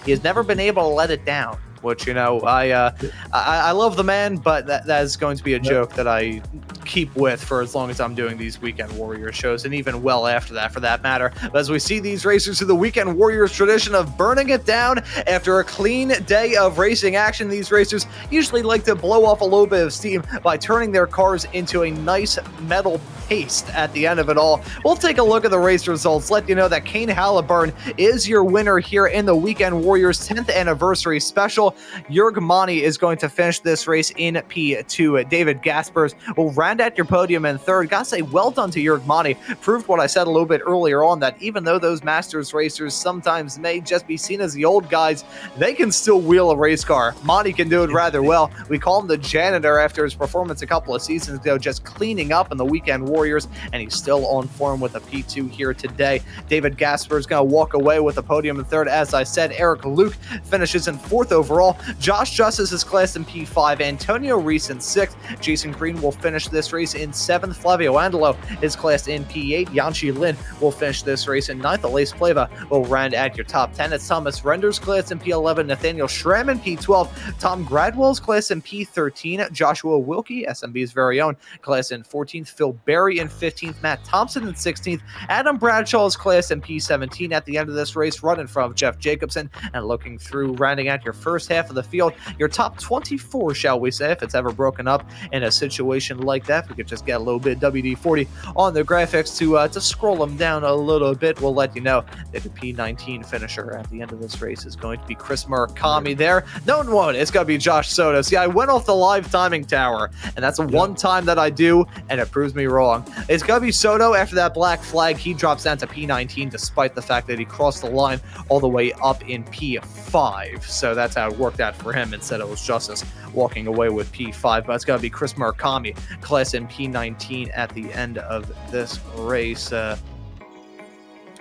he has never been able to let it down. Which, you know, I love the man, but that is going to be a joke that I keep with for as long as I'm doing these Weekend Warriors shows, and even well after that, for that matter. But as we see these racers through the Weekend Warriors tradition of burning it down after a clean day of racing action, these racers usually like to blow off a little bit of steam by turning their cars into a nice metal paste at the end of it all. We'll take a look at the race results, let you know that Kane Halliburton is your winner here in the Weekend Warriors 10th anniversary special. Jörg Mani is going to finish this race in P2. David Gaspers will round out your podium in third. Gotta say, well done to Jörg Mani. Proved what I said a little bit earlier on, that even though those Masters racers sometimes may just be seen as the old guys, they can still wheel a race car. Mani can do it rather well. We call him the janitor after his performance a couple of seasons ago, just cleaning up in the Weekend Warriors, and he's still on form with a P2 here today. David Gasper is going to walk away with a podium in third. As I said, Eric Luke finishes in fourth overall. Josh Justice is classed in P5. Antonio Reese in sixth. Jason Green will finish this race in seventh. Flavio Andelo is classed in P8. Yanchi Lin will finish this race in ninth. Elise Pleva will round at your top 10. It's Thomas Renders classed in P11. Nathaniel Schramm in P12. Tom Gradwell is classed in P13. Joshua Wilkie, SMB's very own, classed in 14th. Phil Berry in 15th. Matt Thompson in 16th. Adam Bradshaw is classed in P17 at the end of this race, running from Jeff Jacobson. And looking through, rounding out your first half of the field, your top 24, shall we say, if it's ever broken up in a situation like that. We could just get a little bit WD-40 on the graphics to scroll them down a little bit. We'll let you know that the P19 finisher at the end of this race is going to be Chris Murakami there. No one, it's going to be Josh Soto. See, I went off the live timing tower, and that's one time that I do, and it proves me wrong. It's going to be Soto. After that black flag, he drops down to P19, despite the fact that he crossed the line all the way up in P5. So that's how it worked out for him. Instead, it was Justice walking away with P5. But it's going to be Chris Murakami, class in P19 at the end of this race.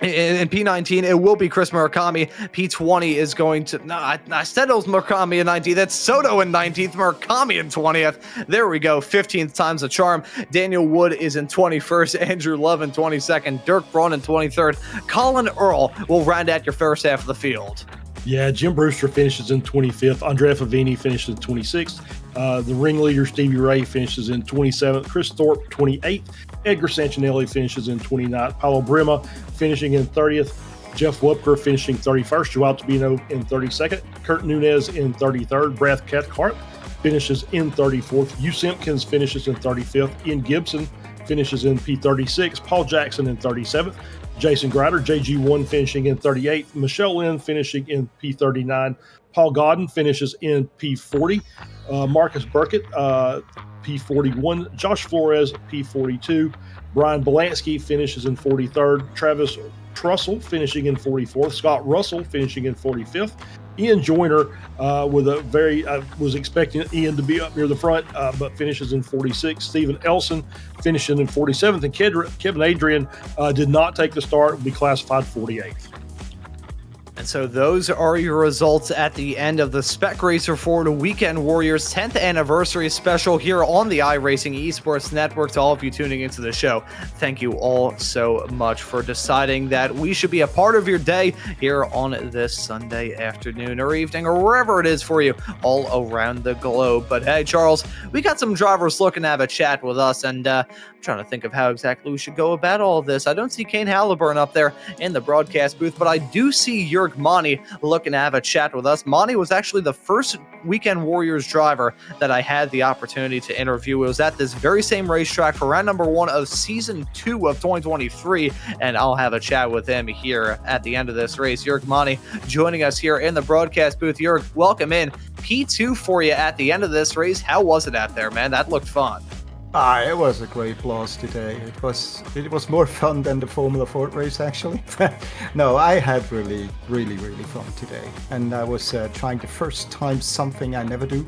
In P19, it will be Chris Murakami. P20 is going to... No, I said it was Murakami in 19th. That's Soto in 19th. Murakami in 20th. There we go. 15th time's a charm. Daniel Wood is in 21st. Andrew Love in 22nd. Dirk Braun in 23rd. Colin Earl will round out your first half of the field. Yeah, Jim Brewster finishes in 25th. Andrea Favini finishes in 26th. The ringleader, Stevie Ray, finishes in 27th. Chris Thorpe, 28th. Edgar Santinelli finishes in 29th. Paulo Brema finishing in 30th. Jeff Wupker finishing 31st. Joao Tabino in 32nd. Kurt Nunez in 33rd. Brad Cathcart finishes in 34th. Hugh Simpkins finishes in 35th. Ian Gibson finishes in P36. Paul Jackson in 37th. Jason Grider, JG1 finishing in 38th. Michelle Lynn finishing in P39. Paul Godden finishes in P40. Marcus Burkett, P41. Josh Flores, P42. Brian Belansky finishes in 43rd. Travis Trussell finishing in 44th. Scott Russell finishing in 45th. Ian Joyner with a very, was expecting Ian to be up near the front, but finishes in 46th. Stephen Elson finishing in 47th. And Kevin Adrian did not take the start, will be classified 48th. And so those are your results at the end of the Spec Racer Ford Weekend Warriors 10th anniversary special here on the iRacing Esports Network. To all of you tuning into the show, thank you all so much for deciding that we should be a part of your day here on this Sunday afternoon or evening or wherever it is for you all around the globe. But hey, Charles, we got some drivers looking to have a chat with us, and I'm trying to think of how exactly we should go about all this. I don't see Kane Halliburton up there in the broadcast booth, but I do see Jörg Mani looking to have a chat with us. Mani was actually the first Weekend Warriors driver that I had the opportunity to interview. It was at this very same racetrack for round number 1 of season 2 of 2023, and I'll have a chat with him here at the end of this race. Jörg Mani joining us here in the broadcast booth. Jörg, welcome in. P2 for you at the end of this race. How was it out there, man? That looked fun. It was a great blast today. It was more fun than the Formula Ford race, actually. No, I had really fun today. And I was trying the first time something I never do.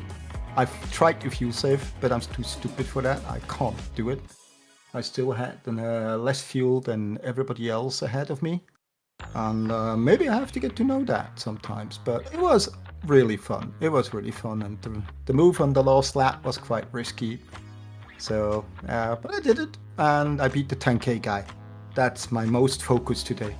I've tried to fuel save, but I'm too stupid for that. I can't do it. I still had less fuel than everybody else ahead of me. And maybe I have to get to know that sometimes. But it was really fun. It was really fun. And the move on the last lap was quite risky. So, but I did it, and I beat the 10K guy. That's my most focus today.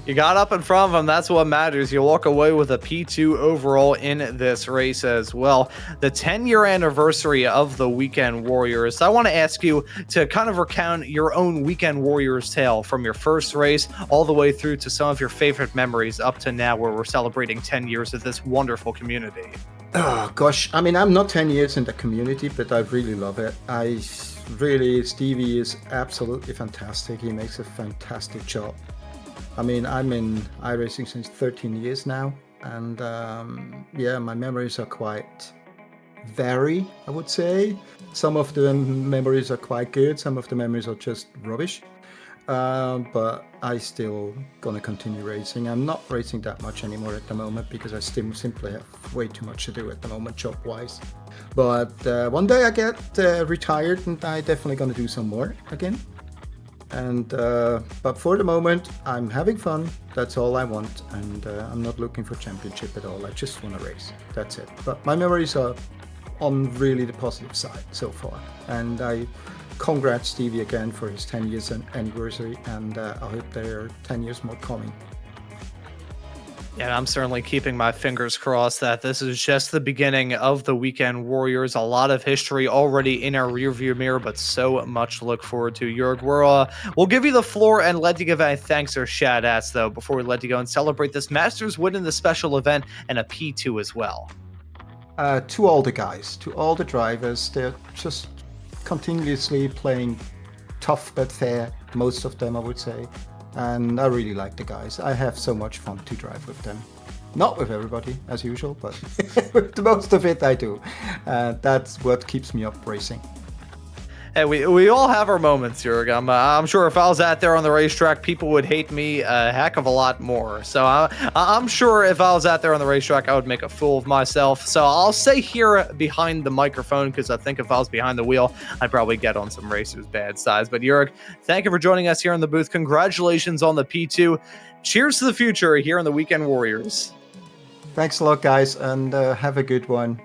You got up in front of him. That's what matters. You walk away with a P2 overall in this race as well. The 10-year anniversary of the Weekend Warriors. I want to ask you to kind of recount your own Weekend Warriors tale from your first race all the way through to some of your favorite memories up to now, where we're celebrating 10 years of this wonderful community. Oh, gosh. I mean, I'm not 10 years in the community, but I really love it. Stevie is absolutely fantastic. He makes a fantastic job. I mean, I'm in iRacing since 13 years now. And yeah, my memories are quite vary, I would say. Some of the memories are quite good. Some of the memories are just rubbish. But I still gonna continue racing. I'm not racing that much anymore at the moment because I still simply have way too much to do at the moment, job-wise. But one day I get retired, and I definitely gonna do some more again. And but for the moment, I'm having fun. That's all I want, and I'm not looking for championship at all. I just want to race. That's it. But my memories are on really the positive side so far, and I congrats Stevie again for his 10 years anniversary, and I hope there are 10 years more coming. Yeah, I'm certainly keeping my fingers crossed that this is just the beginning of the Weekend Warriors. A lot of history already in our rearview mirror, but so much to look forward to. Jörg, we'll give you the floor and let you give any thanks or shout-outs, though, before we let you go and celebrate this Masters win in the special event and a P2 as well. To all the guys, to all the drivers, they're just continuously playing tough but fair, most of them, I would say. And I really like the guys. I have so much fun to drive with them. Not with everybody, as usual, but with the most of it I do. That's what keeps me up racing. Hey, we all have our moments, Jörg. I'm sure if I was out there on the racetrack, people would hate me a heck of a lot more. So I'm sure if I was out there on the racetrack, I would make a fool of myself. So I'll stay here behind the microphone, because I think if I was behind the wheel, I'd probably get on some racers' bad sides. But Jörg, thank you for joining us here in the booth. Congratulations on the P2. Cheers to the future here in the Weekend Warriors. Thanks a lot, guys, and have a good one.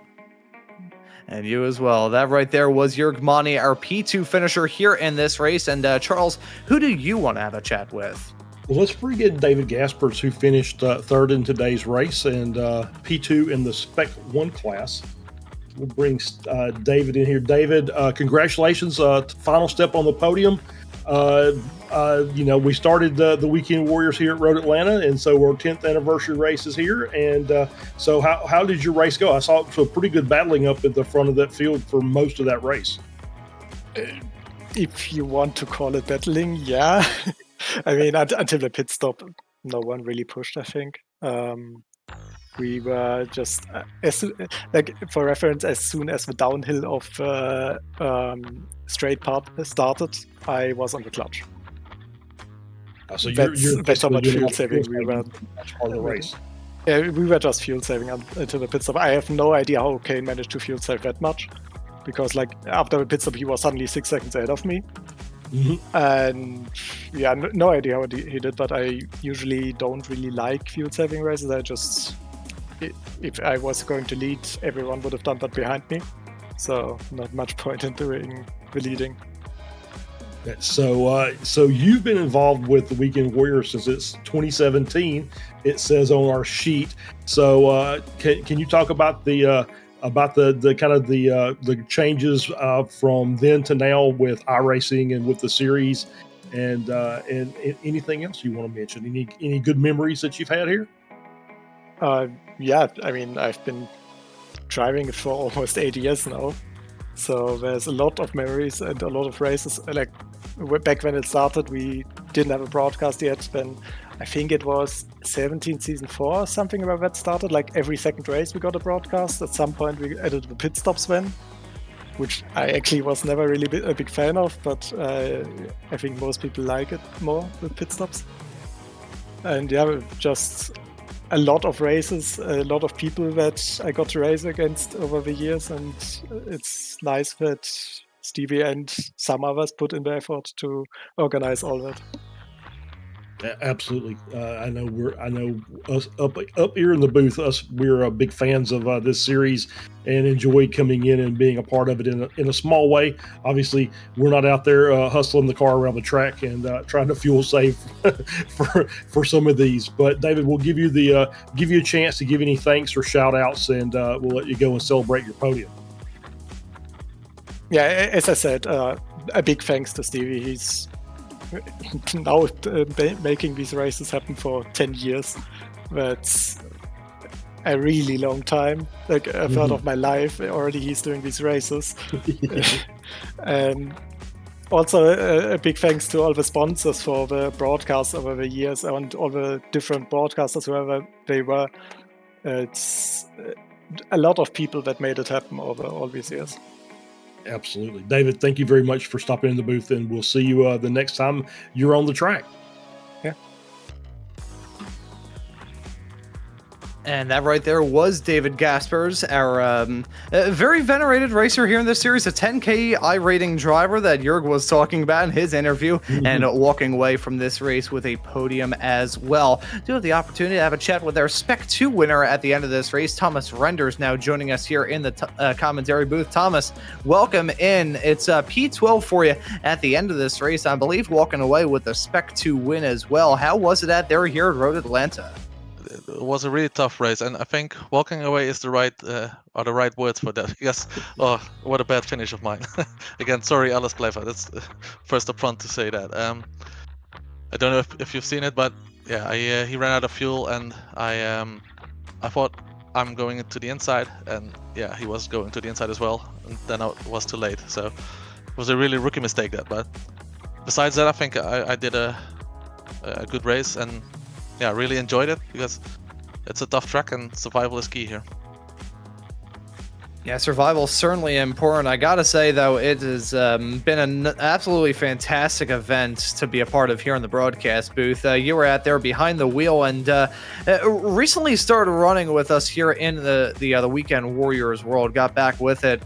And you as well. That right there was Jörg Mani, our P2 finisher here in this race. And Charles, who do you want to have a chat with? Well, let's bring in David Gaspers, who finished third in today's race and P2 in the Spec 1 class. We'll bring David in here. David, congratulations. Final step on the podium. We started the Weekend Warriors here at Road Atlanta, and so our 10th anniversary race is here. And so how did your race go? I saw it was a pretty good battling up at the front of that field for most of that race. If you want to call it battling, yeah. I mean, until the pit stop, no one really pushed, I think. We were just, for reference, as soon as the downhill of straight part started, I was on the clutch. So that's how much fuel saving we were. That's part of the race. Yeah, we were just fuel saving until the pit stop. I have no idea how Kane managed to fuel save that much, because after the pit stop, he was suddenly 6 seconds ahead of me. And yeah, no idea what he did, but I usually don't really like field saving races. I just, if I was going to lead, everyone would have done that behind me. So not much point in doing the leading. So you've been involved with the Weekend Warriors since it's 2017. It says on our sheet. So can you talk about the kind of the changes from then to now with iRacing and with the series, and anything else you want to mention? Any good memories that you've had here? Yeah, I mean, I've been driving it for almost 8 years now. So there's a lot of memories and a lot of races. Like back when it started, we didn't have a broadcast yet. Then I think it was 17 season 4 or something about that started. Like every second race we got a broadcast. At some point we added the pit stops then, which I actually was never really a big fan of, but I think most people like it more with pit stops. And yeah, just a lot of races, a lot of people that I got to race against over the years, and it's nice that Stevie and some others put in the effort to organize all that. Absolutely. I know us up here in the booth. We're big fans of this series and enjoy coming in and being a part of it in a small way. Obviously, we're not out there hustling the car around the track and trying to fuel save for some of these. But David, we'll give you a chance to give any thanks or shout outs, and we'll let you go and celebrate your podium. Yeah, as I said, a big thanks to Stevie. He's now making these races happen for 10 years. That's a really long time, like a third of my life already he's doing these races. And also a big thanks to all the sponsors for the broadcasts over the years and all the different broadcasters, whoever they were. It's a lot of people that made it happen over all these years. Absolutely. David, thank you very much for stopping in the booth, and we'll see you the next time you're on the track. Yeah. And that right there was David Gaspers, our very venerated racer here in this series, a 10K iRating driver that Jörg was talking about in his interview, and walking away from this race with a podium as well. Do have the opportunity to have a chat with our Spec 2 winner at the end of this race. Thomas Renders now joining us here in the commentary booth. Thomas, welcome in. It's P12 for you at the end of this race, I believe, walking away with the Spec 2 win as well. How was it out there here at Road Atlanta? It was a really tough race, and I think walking away is the right words for that. Yes. Oh, what a bad finish of mine. Again, sorry, Alice Playfer. That's first up front to say that. I don't know if you've seen it, but yeah, he ran out of fuel, and I thought I'm going into the inside, and yeah, he was going to the inside as well, and then I was too late. So it was a really rookie mistake that. But besides that, I think I did a good race, and yeah, really enjoyed it because it's a tough track and survival is key here. Yeah, survival is certainly important. I gotta say, though, it has been an absolutely fantastic event to be a part of here in the broadcast booth. You were out there behind the wheel and recently started running with us here in the Weekend Warriors world. Got back with it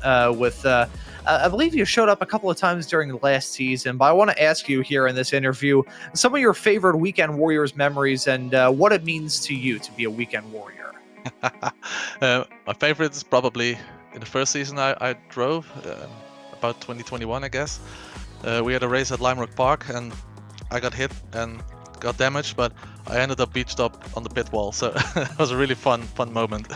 I believe you showed up a couple of times during the last season, but I want to ask you here in this interview some of your favorite Weekend Warriors memories and what it means to you to be a Weekend Warrior. My favorite is probably in the first season I drove, about 2021, I guess. We had a race at Lime Rock Park and I got hit and got damaged, but I ended up beached up on the pit wall, so it was a really fun moment.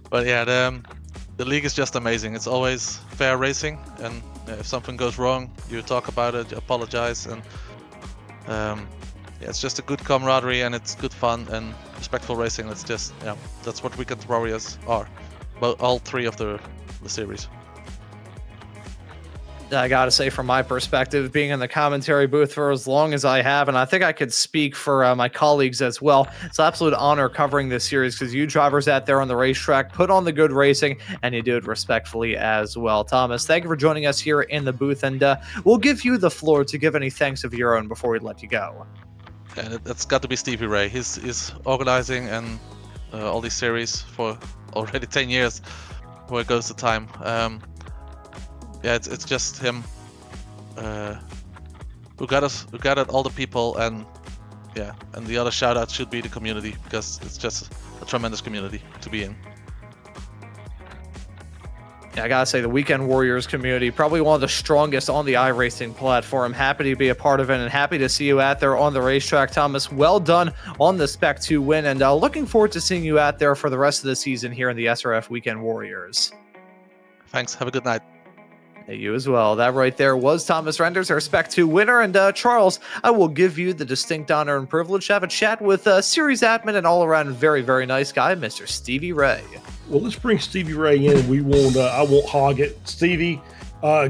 But yeah, the league is just amazing. It's always fair racing, and if something goes wrong, you talk about it, you apologize, and yeah, it's just a good camaraderie and it's good fun and respectful racing. It's just, yeah, that's what Weekend Warriors are. But all three of the series. I gotta say, from my perspective, being in the commentary booth for as long as I have, and I think I could speak for my colleagues as well, it's an absolute honor covering this series because you drivers out there on the racetrack put on the good racing and you do it respectfully as well. Thomas, thank you for joining us here in the booth, and we'll give you the floor to give any thanks of your own before we let you go. And it's got to be Stevie Ray. He's organizing and all these series for already 10 years where it goes to time. Yeah, it's just him who gathered all the people, and yeah, and the other shout out should be the community, because it's just a tremendous community to be in. Yeah, I gotta say, the Weekend Warriors community, probably one of the strongest on the iRacing platform. Happy to be a part of it, and happy to see you out there on the racetrack, Thomas. Well done on the Spec 2 win, and looking forward to seeing you out there for the rest of the season here in the SRF Weekend Warriors. Thanks. Have a good night. Hey, you as well. That right there was Thomas Renders, our Spec 2 winner. And Charles, I will give you the distinct honor and privilege to have a chat with series admin and all-around very, very nice guy, Mr. Stevie Ray. Well, let's bring Stevie Ray in. We won't. I won't hog it. Stevie,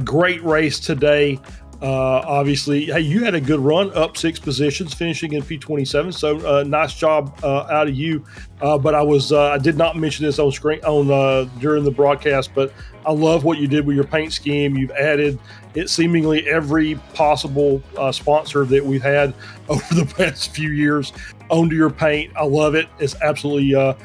great race today. Obviously, hey, you had a good run, up 6 positions, finishing in P27. So nice job out of you. But I did not mention this on screen during the broadcast, but I love what you did with your paint scheme. You've added it seemingly every possible sponsor that we've had over the past few years onto your paint. I love it. It's absolutely a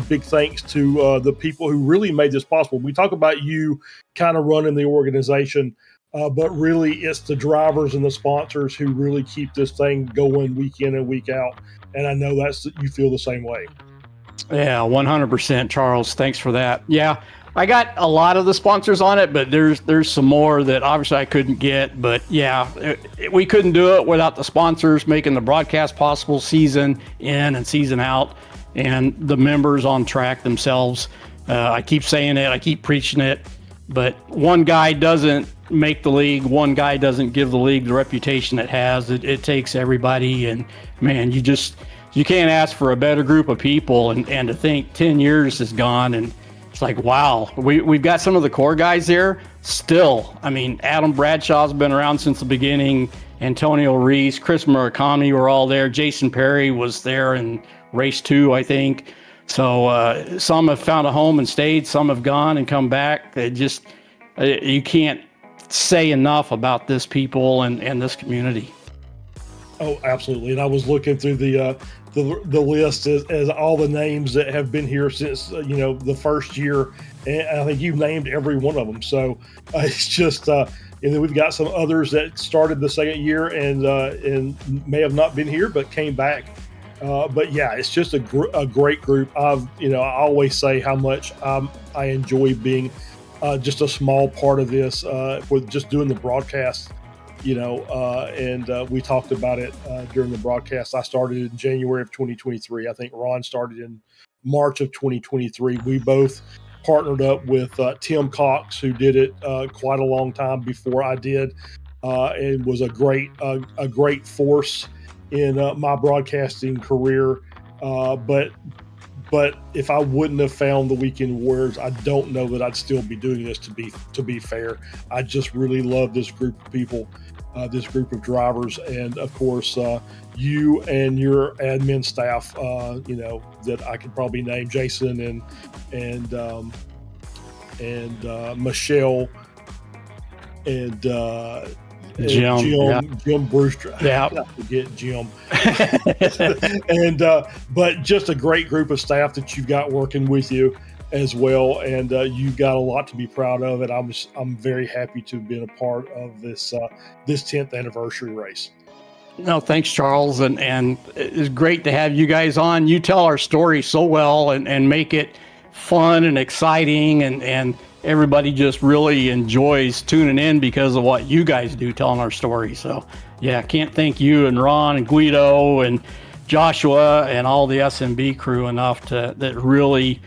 big thanks to the people who really made this possible. We talk about you kind of running the organization, but really it's the drivers and the sponsors who really keep this thing going week in and week out. And I know you feel the same way. Yeah, 100%, Charles. Thanks for that. Yeah, I got a lot of the sponsors on it, but there's some more that obviously I couldn't get. But yeah, we couldn't do it without the sponsors making the broadcast possible, season in and season out, and the members on track themselves. I keep saying it, I keep preaching it, but one guy doesn't make the league. One guy doesn't give the league the reputation it has. It takes everybody, and man, you can't ask for a better group of people. And to think 10 years is gone, and it's like, wow, we've got some of the core guys there still. I mean, Adam Bradshaw's been around since the beginning. Antonio Reese, Chris Murakami were all there. Jason Perry was there in race 2, I think. So some have found a home and stayed. Some have gone and come back. You can't say enough about this people and this community. Oh, absolutely. And I was looking through the list as all the names that have been here since the first year, and I think you've named every one of them. So it's just and then we've got some others that started the second year and may have not been here but came back. But yeah, it's just a great group. I always say how much I enjoy being just a small part of this with just doing the broadcast. And we talked about it during the broadcast. I started in January of 2023. I think Ron started in March of 2023. We both partnered up with Tim Cox, who did it quite a long time before I did, and was a great force in my broadcasting career. But if I wouldn't have found the Weekend Warriors, I don't know that I'd still be doing this. To be fair, I just really love this group of people, this group of drivers, and of course you and your admin staff. That I could probably name: Jason and Michelle and Jim Brewster. Yeah, I forget Jim. And but just a great group of staff that you've got working with you as well, and you've got a lot to be proud of. And I'm very happy to have been a part of this 10th anniversary race. No, thanks, Charles, and it's great to have you guys on. You tell our story so well and make it fun and exciting, and everybody just really enjoys tuning in because of what you guys do telling our story. So yeah, can't thank you and Ron and Guido and Joshua and all the SMB crew enough that really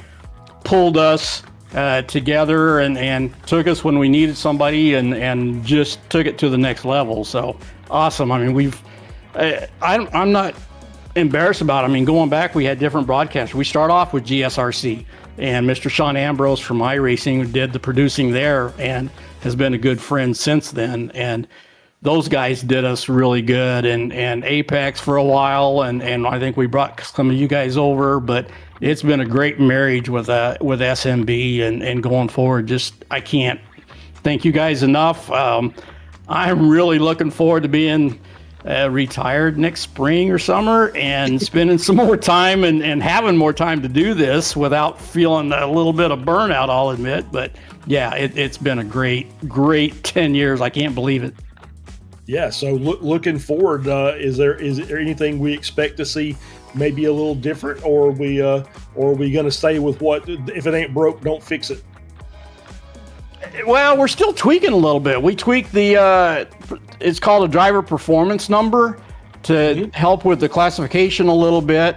pulled us together and took us when we needed somebody and just took it to the next level. So awesome. I mean, I'm not embarrassed about it. I mean, going back, we had different broadcasts. We start off with GSRC, and Mr. Sean Ambrose from iRacing did the producing there and has been a good friend since then. And those guys did us really good, and Apex for a while, and I think we brought some of you guys over, but it's been a great marriage with SMB and going forward. Just, I can't thank you guys enough. I'm really looking forward to being retired next spring or summer and spending some more time and having more time to do this without feeling a little bit of burnout, I'll admit. But yeah, it's been a great 10 years. I can't believe it. Yeah, so looking forward, is there anything we expect to see maybe a little different, or are we going to stay with what, if it ain't broke, don't fix it? Well, we're still tweaking a little bit. We tweaked the it's called a driver performance number to help with the classification a little bit,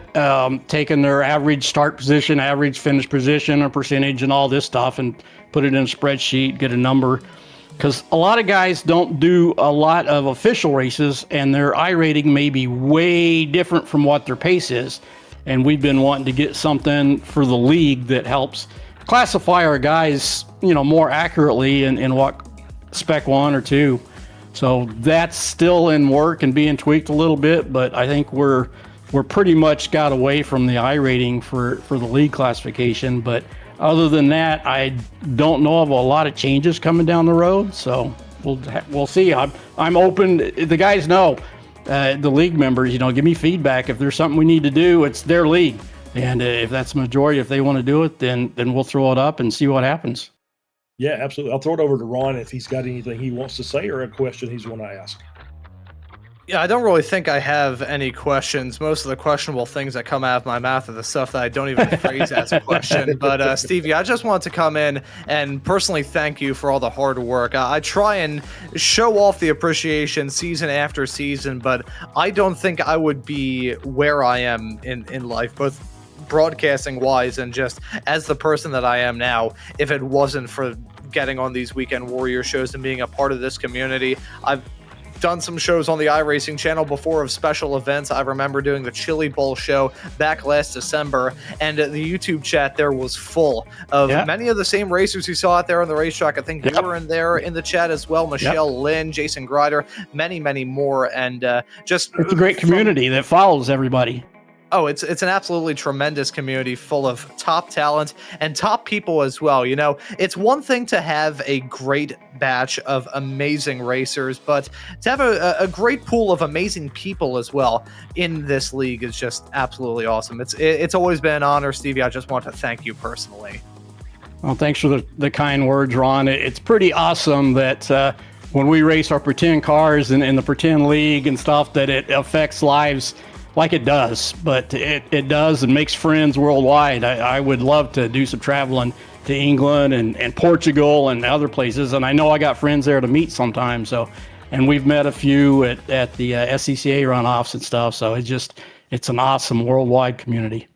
taking their average start position, average finish position, or percentage, and all this stuff, and put it in a spreadsheet, get a number. Because a lot of guys don't do a lot of official races, and their iRating may be way different from what their pace is. And we've been wanting to get something for the league that helps classify our guys, more accurately in what Spec 1 or 2. So that's still in work and being tweaked a little bit, but I think we're pretty much got away from the iRating for the league classification. But other than that, I don't know of a lot of changes coming down the road. So we'll see. I'm open. The guys know, the league members, give me feedback. If there's something we need to do, it's their league. And if that's the majority, if they want to do it, then we'll throw it up and see what happens. Yeah, absolutely. I'll throw it over to Ron if he's got anything he wants to say or a question he's want to ask. Yeah, I don't really think I have any questions. Most of the questionable things that come out of my mouth are the stuff that I don't even phrase as a question. But Stevie, I just wanted to come in and personally thank you for all the hard work. I try and show off the appreciation season after season, but I don't think I would be where I am in life, both broadcasting wise and just as the person that I am now, if it wasn't for getting on these Weekend Warrior shows and being a part of this community. I've done some shows on the iRacing channel before of special events. I remember doing the Chili Bowl show back last December, and the YouTube chat there was full of many of the same racers you saw out there on the racetrack. I think you were in there in the chat as well. Michelle Lynn, Jason Grider, many more, and just it's a great community that follows everybody. Oh, it's an absolutely tremendous community full of top talent and top people as well. It's one thing to have a great batch of amazing racers, but to have a great pool of amazing people as well in this league is just absolutely awesome. It's always been an honor, Stevie. I just want to thank you personally. Well, thanks for the kind words, Ron. It's pretty awesome that when we race our pretend cars in the pretend league and stuff, that it affects lives like it does, but it does and makes friends worldwide. I would love to do some traveling to England and Portugal and other places, and I know I got friends there to meet sometimes. So, and we've met a few at the SCCA runoffs and stuff. So it's an awesome worldwide community.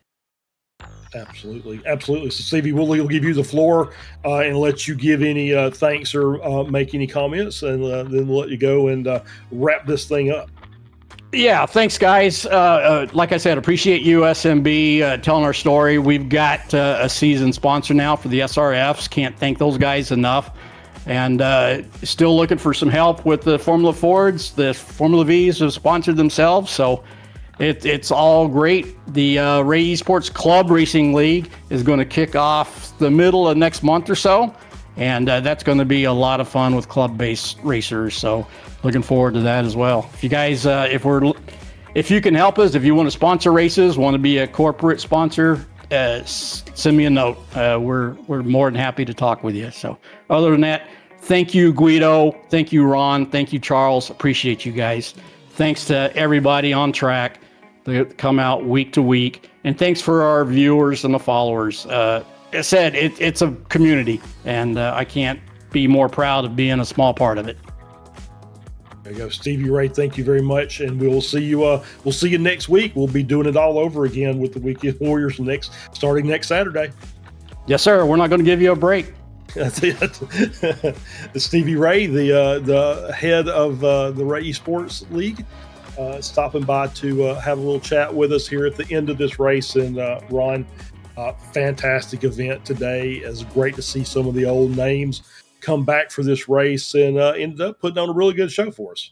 Absolutely. So Stevie, we'll give you the floor and let you give any thanks or make any comments, and then we'll let you go and wrap this thing up. Yeah, thanks, guys. Like I said, appreciate you, SMB, telling our story. We've got a season sponsor now for the SRFs. Can't thank those guys enough. And still looking for some help with the Formula Fords. The Formula Vs have sponsored themselves, so it's all great. The Ray Esports Club Racing League is going to kick off the middle of next month or so. And that's going to be a lot of fun with club-based racers. So looking forward to that as well. If you guys, if you can help us, if you want to sponsor races, want to be a corporate sponsor, send me a note. We're more than happy to talk with you. So other than that, thank you, Guido. Thank you, Ron. Thank you, Charles. Appreciate you guys. Thanks to everybody on track that come out week to week. And thanks for our viewers and the followers. I said it's a community, and I can't be more proud of being a small part of it. There you go, Stevie Ray. Thank you very much, and we will see you. We'll see you next week. We'll be doing it all over again with the Weekend Warriors starting next Saturday. Yes, sir. We're not going to give you a break. That's it. Stevie Ray, the head of the Ray Esports League, stopping by to have a little chat with us here at the end of this race, and Ron. Fantastic event today. It was great to see some of the old names come back for this race and ended up putting on a really good show for us.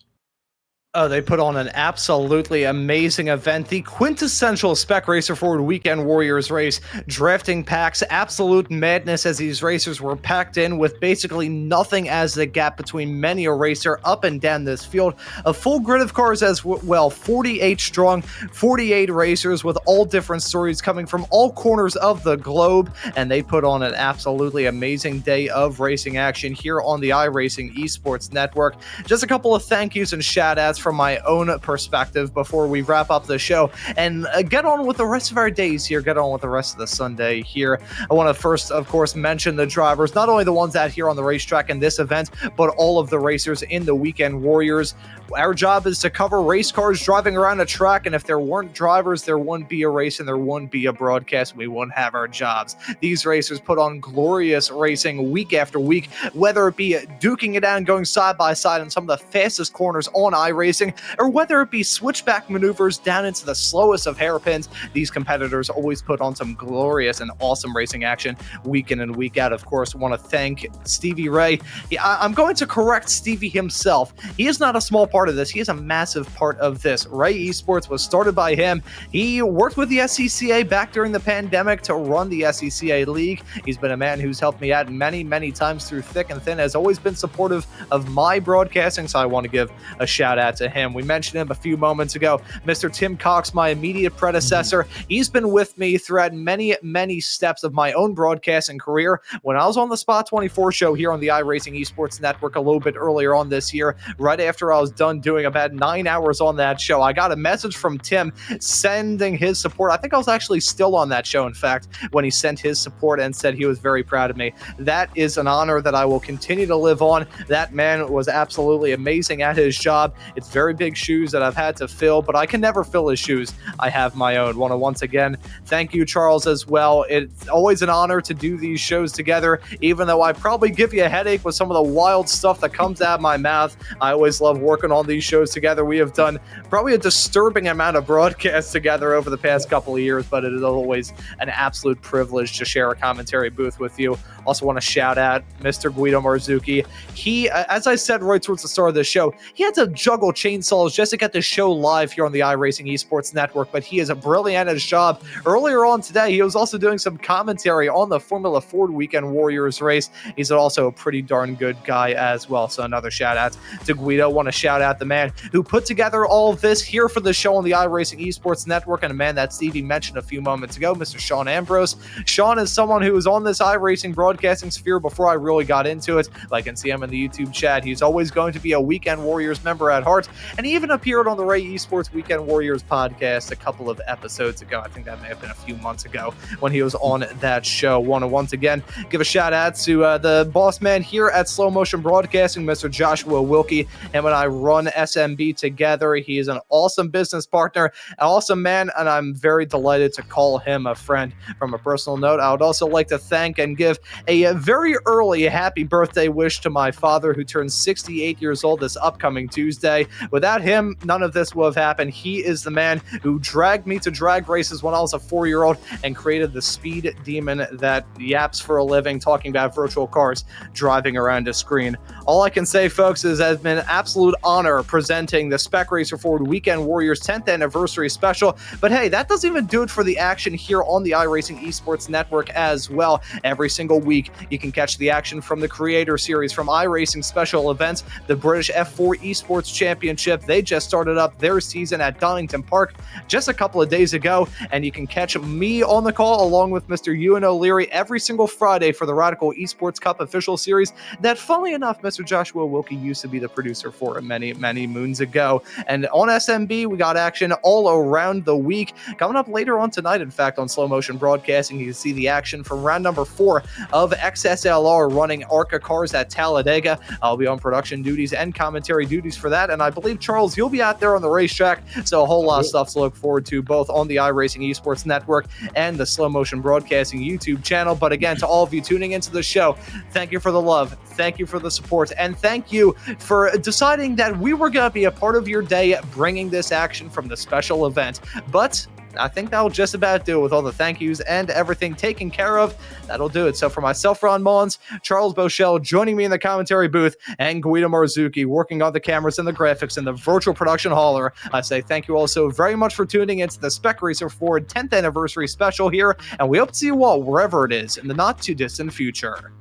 Oh, they put on an absolutely amazing event. The quintessential Spec Racer Forward Weekend Warriors race. Drafting packs, absolute madness as these racers were packed in with basically nothing as the gap between many a racer up and down this field. A full grid of cars as well, 48 strong, 48 racers with all different stories coming from all corners of the globe. And they put on an absolutely amazing day of racing action here on the iRacing Esports Network. Just a couple of thank yous and shout outs from my own perspective before we wrap up the show and get on with the rest of our days here, get on with the rest of the Sunday here. I want to first, of course, mention the drivers, not only the ones out here on the racetrack in this event, but all of the racers in the Weekend Warriors. Our job is to cover race cars driving around a track, and if there weren't drivers, there wouldn't be a race and there wouldn't be a broadcast. We wouldn't have our jobs. These racers put on glorious racing week after week, whether it be duking it out, going side by side in some of the fastest corners on iRacing, or whether it be switchback maneuvers down into the slowest of hairpins. These competitors always put on some glorious and awesome racing action week in and week out. Of course, I want to thank Stevie Ray. I'm going to correct Stevie himself. He is not a small part of this. He is a massive part of this. Ray Esports was started by him. He worked with the SCCA back during the pandemic to run the SCCA League. He's been a man who's helped me out many, many times through thick and thin, has always been supportive of my broadcasting, so I want to give a shout out to him. We mentioned him a few moments ago. Mr. Tim Cox, my immediate predecessor, he's been with me throughout many, many steps of my own broadcasting career. When I was on the Spot 24 show here on the iRacing Esports Network a little bit earlier on this year, right after I was done doing about 9 hours on that show, I got a message from Tim sending his support. I think I was actually still on that show, in fact, when he sent his support and said he was very proud of me. That is an honor that I will continue to live on. That man was absolutely amazing at his job. It's very big shoes that I've had to fill, but I can never fill his shoes. I have my own. Want to once again thank you, Charles, as well. It's always an honor to do these shows together, even though I probably give you a headache with some of the wild stuff that comes out of my mouth. I always love working on these shows together. We have done probably a disturbing amount of broadcasts together over the past couple of years, but it is always an absolute privilege to share a commentary booth with you. Also want to shout out Mr. Guido Marzucchi. He, as I said right towards the start of the show, he had to juggle chainsaws just to get the show live here on the iRacing Esports Network, but he is a brilliant at his job. Earlier on today, he was also doing some commentary on the Formula Ford Weekend Warriors race. He's also a pretty darn good guy as well, so another shout out to Guido. Want to shout out the man who put together all of this here for the show on the iRacing Esports Network, and a man that Stevie mentioned a few moments ago, Mr. Sean Ambrose. Sean is someone who was on this iRacing broadcasting sphere before I really got into it. I can see him in the YouTube chat. He's always going to be a Weekend Warriors member at heart, and he even appeared on the Ray Esports Weekend Warriors podcast a couple of episodes ago. I think that may have been a few months ago when he was on that show. Want to once again give a shout out to the boss man here at Slow Motion Broadcasting, Mr. Joshua Wilkie. Him and I run SMB together. He is an awesome business partner, an awesome man, and I'm very delighted to call him a friend. From a personal note, I would also like to thank and give a very early happy birthday wish to my father, who turns 68 years old this upcoming Tuesday. Without him, none of this would have happened. He is the man who dragged me to drag races when I was a 4-year-old and created the speed demon that yaps for a living, talking about virtual cars driving around a screen. All I can say, folks, is that it's been an absolute honor presenting the Spec Racer Forward Weekend Warriors 10th anniversary special. But hey, that doesn't even do it for the action here on the iRacing Esports Network as well. Every single week, you can catch the action from the Creator Series, from iRacing special events, the British F4 Esports Championship. They just started up their season at Donington Park just a couple of days ago, and you can catch me on the call along with Mr. Ewan O'Leary every single Friday for the Radical Esports Cup official series that, funnily enough, Mr. Joshua Wilkie used to be the producer for many, many moons ago. And on SMB, we got action all around the week. Coming up later on tonight, in fact, on Slow Motion Broadcasting, you can see the action from round number 4 of XSLR running ARCA cars at Talladega. I'll be on production duties and commentary duties for that, and I believe, Charles, you'll be out there on the racetrack, so a whole lot of stuff to look forward to, both on the iRacing Esports Network and the Slow Motion Broadcasting YouTube channel. But again, to all of you tuning into the show, thank you for the love, thank you for the support, and thank you for deciding that we were going to be a part of your day bringing this action from the special event. But I think that'll just about do it with all the thank yous and everything taken care of. That'll do it. So for myself, Ron Maunz, Charles Boshell joining me in the commentary booth, and Guido Marzucchi working on the cameras and the graphics and the virtual production hauler, I say thank you all so very much for tuning into the Spec Racer Ford 10th anniversary special here, and we hope to see you all wherever it is in the not too distant future.